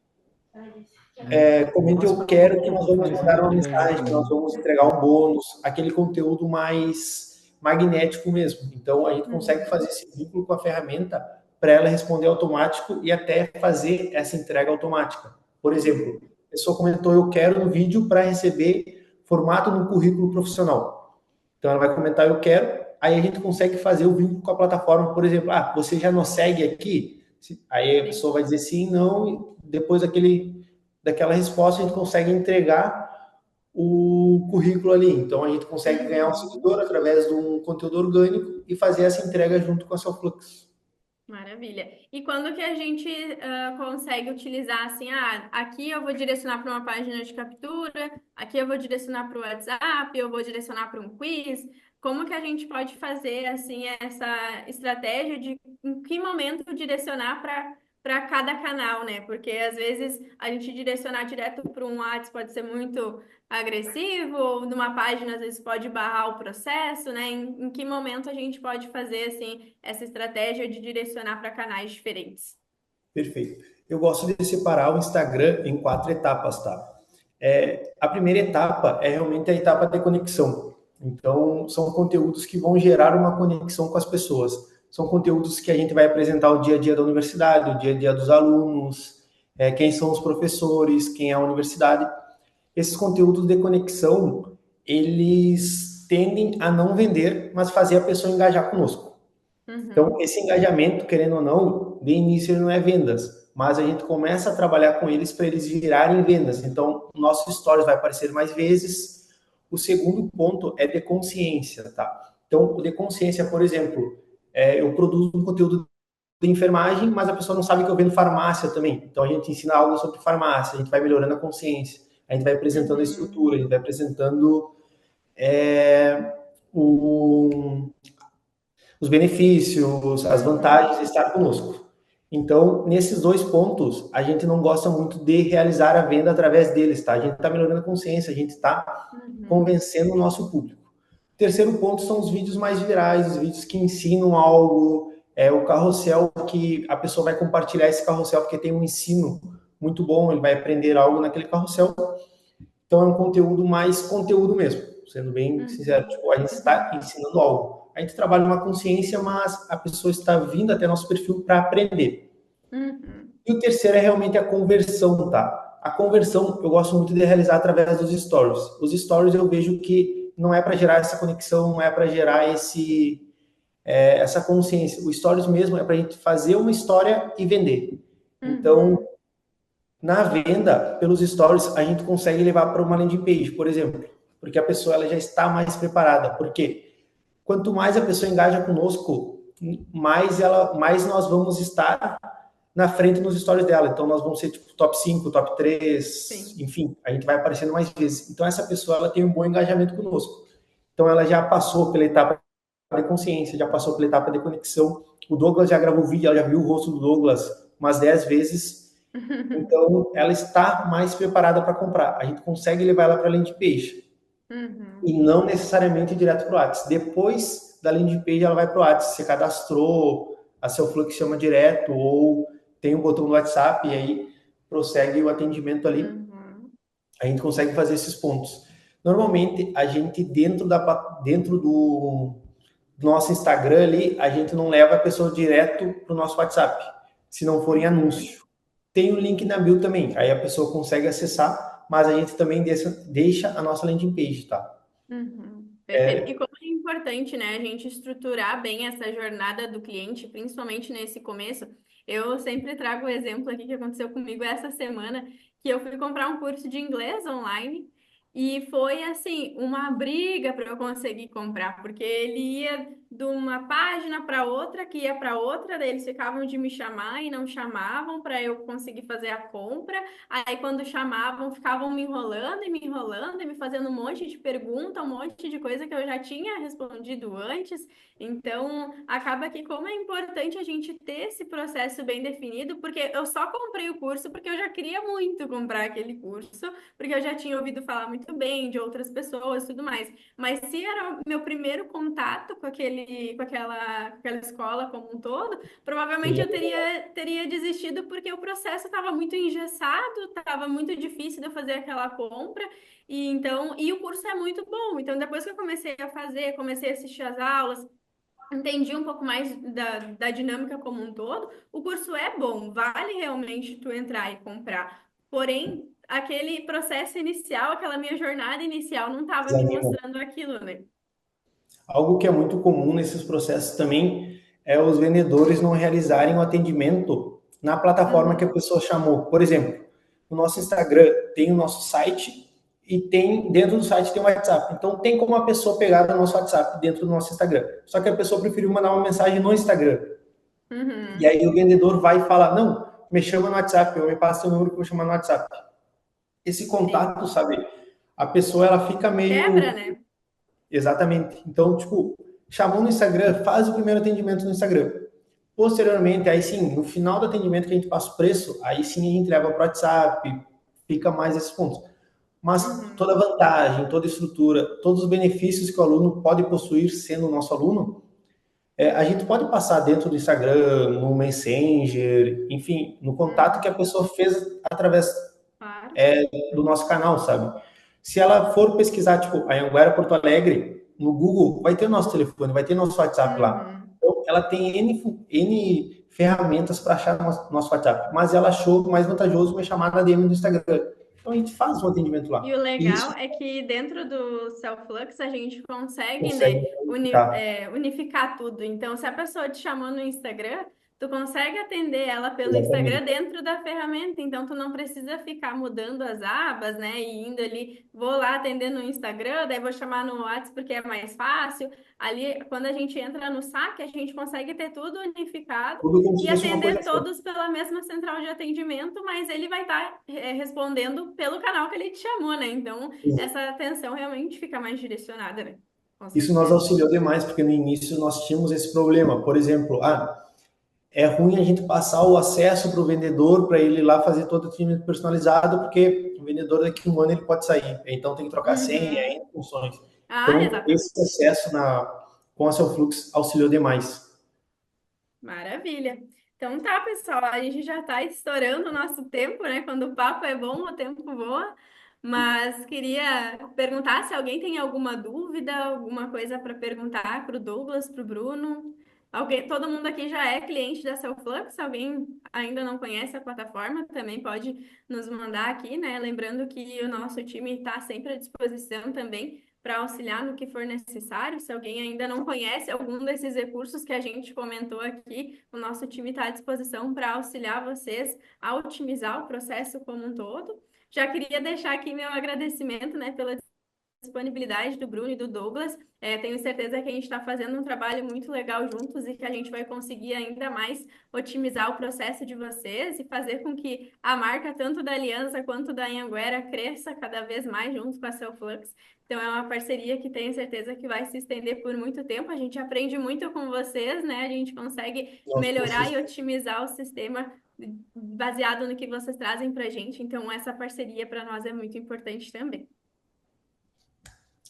Comente eu quero que nós vamos mandar uma mensagem, que nós vamos entregar um bônus, aquele conteúdo mais magnético mesmo. Então, a gente consegue fazer esse vínculo com a ferramenta para ela responder automático e até fazer essa entrega automática. Por exemplo, a pessoa comentou eu quero no vídeo para receber formato no currículo profissional. Então, ela vai comentar eu quero, aí a gente consegue fazer o vínculo com a plataforma, por exemplo, você já nos segue aqui? Aí a pessoa vai dizer sim, não, e depois daquela resposta a gente consegue entregar o currículo ali. Então, a gente consegue ganhar um seguidor através de um conteúdo orgânico e fazer essa entrega junto com a Cellflux. Maravilha. E quando que a gente consegue utilizar assim, aqui eu vou direcionar para uma página de captura, aqui eu vou direcionar para o WhatsApp, eu vou direcionar para um quiz. Como que a gente pode fazer assim essa estratégia de em que momento direcionar para cada canal, né? Porque às vezes a gente direcionar direto para um WhatsApp pode ser muito agressivo, ou numa página às vezes pode barrar o processo, né? Em que momento a gente pode fazer assim essa estratégia de direcionar para canais diferentes? Perfeito. Eu gosto de separar o Instagram em 4 etapas, tá? A primeira etapa é realmente a etapa de conexão. Então, são conteúdos que vão gerar uma conexão com as pessoas. São conteúdos que a gente vai apresentar o dia a dia da universidade, o dia a dia dos alunos, quem são os professores, quem é a universidade. Esses conteúdos de conexão, eles tendem a não vender, mas fazer a pessoa engajar conosco. Então, esse engajamento, querendo ou não, de início ele não é vendas, mas a gente começa a trabalhar com eles para eles virarem vendas. Então, o nosso stories vai aparecer mais vezes. O segundo ponto é de consciência, tá? Então, o de consciência, por exemplo, eu produzo um conteúdo de enfermagem, mas a pessoa não sabe que eu vendo farmácia também. Então, a gente ensina algo sobre farmácia, a gente vai melhorando a consciência, a gente vai apresentando a estrutura, a gente vai apresentando os benefícios, as vantagens de estar conosco. Então, nesses 2 pontos, a gente não gosta muito de realizar a venda através deles, tá? A gente está melhorando a consciência, a gente está convencendo o nosso público. Terceiro ponto são os vídeos mais virais, os vídeos que ensinam algo, o carrossel que a pessoa vai compartilhar esse carrossel porque tem um ensino muito bom, ele vai aprender algo naquele carrossel. Então é um conteúdo mais conteúdo mesmo, sendo bem sincero, tipo, a gente está ensinando algo. A gente trabalha uma consciência, mas a pessoa está vindo até nosso perfil para aprender. E o terceiro é realmente a conversão, tá? A conversão eu gosto muito de realizar através dos stories. Os stories eu vejo que não é para gerar essa conexão, não é para gerar essa consciência. O stories mesmo é para a gente fazer uma história e vender. Então, na venda, pelos stories, a gente consegue levar para uma landing page, por exemplo, porque a pessoa ela já está mais preparada. Por quê? Quanto mais a pessoa engaja conosco, mais nós vamos estar na frente nos stories dela. Então, nós vamos ser tipo top 5, top 3, sim, enfim, a gente vai aparecendo mais vezes. Então, essa pessoa ela tem um bom engajamento conosco. Então, ela já passou pela etapa de consciência, já passou pela etapa de conexão. O Douglas já gravou vídeo, ela já viu o rosto do Douglas umas 10 vezes. Então, ela está mais preparada para comprar. A gente consegue levar ela para a landing page. E não necessariamente direto para o WhatsApp. Depois da landing page, ela vai para o WhatsApp. Você cadastrou, a seu Flux chama direto, ou tem um botão no WhatsApp e aí prossegue o atendimento ali. A gente consegue fazer esses pontos. Normalmente, a gente, dentro do nosso Instagram ali, a gente não leva a pessoa direto para o nosso WhatsApp, se não for em anúncio. Tem o link na bio também, aí a pessoa consegue acessar, mas a gente também deixa a nossa landing page, tá? Perfeito. E como é importante, né, a gente estruturar bem essa jornada do cliente, principalmente nesse começo. Eu sempre trago o exemplo aqui que aconteceu comigo essa semana, que eu fui comprar um curso de inglês online e foi, assim, uma briga para eu conseguir comprar, porque ele ia de uma página para outra, que ia para outra, daí eles ficavam de me chamar e não chamavam para eu conseguir fazer a compra. Aí, quando chamavam, ficavam me enrolando e me fazendo um monte de pergunta, um monte de coisa que eu já tinha respondido antes. Então, acaba que como é importante a gente ter esse processo bem definido, porque eu só comprei o curso porque eu já queria muito comprar aquele curso, porque eu já tinha ouvido falar muito bem de outras pessoas e tudo mais. Mas se era o meu primeiro contato com aquela escola como um todo, provavelmente eu teria desistido porque o processo estava muito engessado, estava muito difícil de eu fazer aquela compra. E o curso é muito bom. Então, depois que eu comecei a fazer, comecei a assistir as aulas, entendi um pouco mais da dinâmica como um todo, o curso é bom, vale realmente tu entrar e comprar. Porém, aquele processo inicial, aquela minha jornada inicial não estava me mostrando aquilo, né? Algo que é muito comum nesses processos também é os vendedores não realizarem o atendimento na plataforma que a pessoa chamou. Por exemplo, no nosso Instagram tem o nosso site e dentro do site tem o WhatsApp. Então tem como a pessoa pegar o nosso WhatsApp dentro do nosso Instagram. Só que a pessoa preferiu mandar uma mensagem no Instagram. E aí o vendedor vai falar, não, me chama no WhatsApp, eu me passo o número que eu vou chamar no WhatsApp. Esse contato, sabe? A pessoa ela fica meio... Quebra, né? Exatamente. Então, tipo, chamou no Instagram, faz o primeiro atendimento no Instagram. Posteriormente, aí sim, no final do atendimento que a gente passa o preço, aí sim a gente leva para o WhatsApp, fica mais esses pontos. Mas toda vantagem, toda estrutura, todos os benefícios que o aluno pode possuir sendo nosso aluno, a gente pode passar dentro do Instagram, no Messenger, enfim, no contato que a pessoa fez através do nosso canal, sabe? Se ela for pesquisar, tipo, a Anhanguera Porto Alegre, no Google, vai ter o nosso telefone, vai ter nosso WhatsApp lá. Então, ela tem N ferramentas para achar nosso WhatsApp, mas ela achou mais vantajoso me chamar na DM do Instagram. Então, a gente faz um atendimento lá. E o legal é que dentro do Self-Flux a gente consegue, né, unificar tudo. Então, se a pessoa te chamou no Instagram, tu consegue atender ela pelo Instagram dentro da ferramenta. Então, tu não precisa ficar mudando as abas, né, e indo ali, vou lá atender no Instagram, daí vou chamar no WhatsApp porque é mais fácil. Ali, quando a gente entra no saque, a gente consegue ter tudo unificado e atender todos pela mesma central de atendimento, mas ele vai estar respondendo pelo canal que ele te chamou, né? Então, essa atenção realmente fica mais direcionada, né? Isso nos auxiliou demais, porque no início nós tínhamos esse problema. Por exemplo, é ruim a gente passar o acesso para o vendedor, para ele ir lá fazer todo o atendimento personalizado, porque o vendedor daqui a um ano ele pode sair. Então tem que trocar senha, funções. Ah, Então, exatamente. esse acesso com a Celflux auxiliou demais. Maravilha. Então tá, pessoal, a gente já está estourando o nosso tempo, né? Quando o papo é bom, o tempo voa. Mas queria perguntar se alguém tem alguma dúvida, alguma coisa para perguntar para o Douglas, para o Bruno. Alguém, todo mundo aqui já é cliente da Cellflux. Se alguém ainda não conhece a plataforma, também pode nos mandar aqui, né? Lembrando que o nosso time está sempre à disposição também para auxiliar no que for necessário. Se alguém ainda não conhece algum desses recursos que a gente comentou aqui, o nosso time está à disposição para auxiliar vocês a otimizar o processo como um todo. Já queria deixar aqui meu agradecimento, né, pela disponibilidade do Bruno e do Douglas. Tenho certeza que a gente está fazendo um trabalho muito legal juntos e que a gente vai conseguir ainda mais otimizar o processo de vocês e fazer com que a marca, tanto da Aliança quanto da Anhanguera, cresça cada vez mais junto com a Cellflux. Então, é uma parceria que tenho certeza que vai se estender por muito tempo. A gente aprende muito com vocês, né? A gente consegue Nossa, melhorar e otimizar o sistema baseado no que vocês trazem para a gente. Então, essa parceria para nós é muito importante também.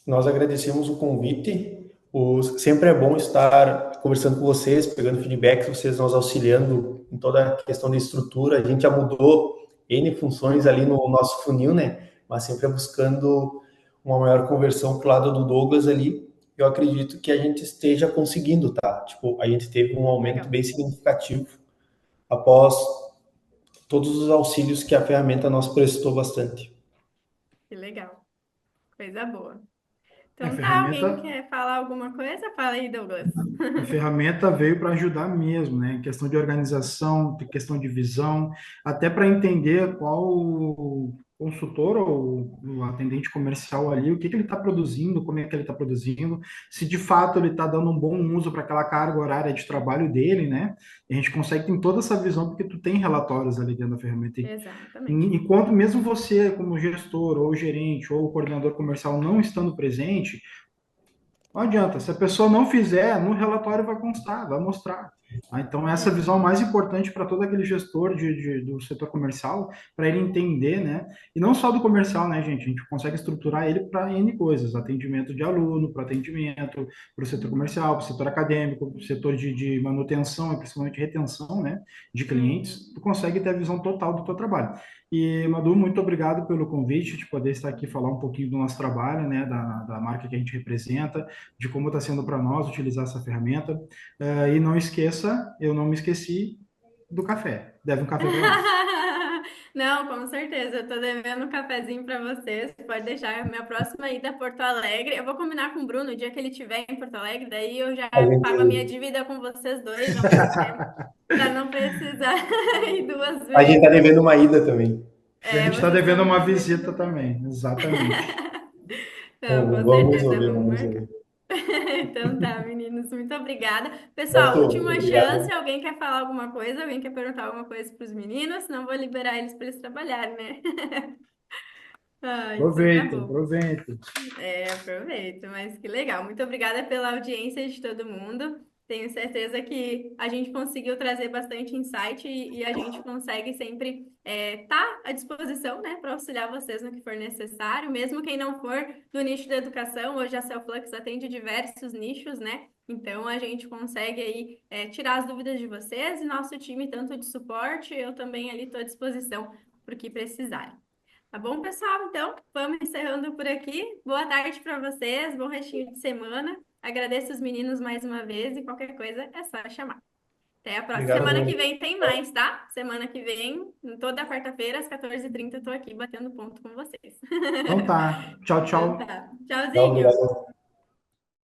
nós agradecemos o convite. Sempre é bom estar conversando com vocês, pegando feedbacks, vocês nos auxiliando em toda a questão de estrutura. A gente já mudou N funções ali no nosso funil, né? Mas sempre é buscando uma maior conversão para o lado do Douglas ali. Eu acredito que a gente esteja conseguindo, tá? Tipo, a gente teve um aumento Legal. bem significativo após todos os auxílios que a ferramenta nos prestou bastante. Que legal. Coisa boa. A Então tá, ferramenta alguém quer falar alguma coisa? Fala aí, Douglas. A ferramenta veio para ajudar mesmo, né? Em questão de organização, de questão de visão, até para entender qual o consultor ou o atendente comercial ali, o que que ele está produzindo, como é que ele está produzindo, se de fato ele está dando um bom uso para aquela carga horária de trabalho dele, né? E a gente consegue ter toda essa visão porque tu tem relatórios ali dentro da ferramenta. Exatamente. Enquanto mesmo você, como gestor, ou gerente, ou coordenador comercial, não estando presente, não adianta, se a pessoa não fizer, no relatório vai constar, vai mostrar. Tá? Então, essa visão é mais importante para todo aquele gestor do setor comercial, para ele entender, né? E não só do comercial, né, gente? A gente consegue estruturar ele para N coisas: atendimento de aluno, para atendimento, para o setor comercial, para o setor acadêmico, para o setor de manutenção e principalmente retenção, né, de Uhum. clientes. Tu consegue ter a visão total do teu trabalho. E, Madu, muito obrigado pelo convite, de poder estar aqui falar um pouquinho do nosso trabalho, né, da marca que a gente representa, de como está sendo para nós utilizar essa ferramenta. E não esqueça, eu não me esqueci do café. Deve um café para nós. Não, com certeza. Eu tô devendo um cafezinho para vocês. Pode deixar. Minha próxima ida a Porto Alegre. Eu vou combinar com o Bruno o dia que ele estiver em Porto Alegre. Daí eu já A pago a minha gente dívida com vocês dois ao mesmo tempo, para não precisar ir duas A gente tá vezes. devendo uma ida também. E a gente está Vocês devendo estão uma devendo visita também. também, exatamente. Não, com Vamos certeza. resolver, Vamos vamos marcar. resolver. Então tá, meninos, muito obrigada. Pessoal, Certo? última chance. Obrigado. Alguém quer falar alguma coisa? Alguém quer perguntar alguma coisa para os meninos? Não vou liberar eles para eles trabalharem, né? Ah, então tá Aproveita, bom. aproveita. Aproveito, mas que legal. Muito obrigada pela audiência de todo mundo. Tenho certeza que a gente conseguiu trazer bastante insight e a gente consegue sempre estar à disposição, né, para auxiliar vocês no que for necessário, mesmo quem não for do nicho da educação. Hoje a Cellflux atende diversos nichos, né? Então a gente consegue aí tirar as dúvidas de vocês e nosso time, tanto de suporte, eu também ali estou à disposição para o que precisarem. Tá bom, pessoal? Então, vamos encerrando por aqui. Boa tarde para vocês, bom restinho de semana. Agradeço os meninos mais uma vez e qualquer coisa é só chamar. Até a próxima. Obrigado, Semana que Bruno. vem tem mais, tá? Semana que vem, toda quarta-feira, às 14h30, eu tô aqui batendo ponto com vocês. Então tá. Tchau, Então tchau. tá. Tchau, Tchauzinho. obrigado.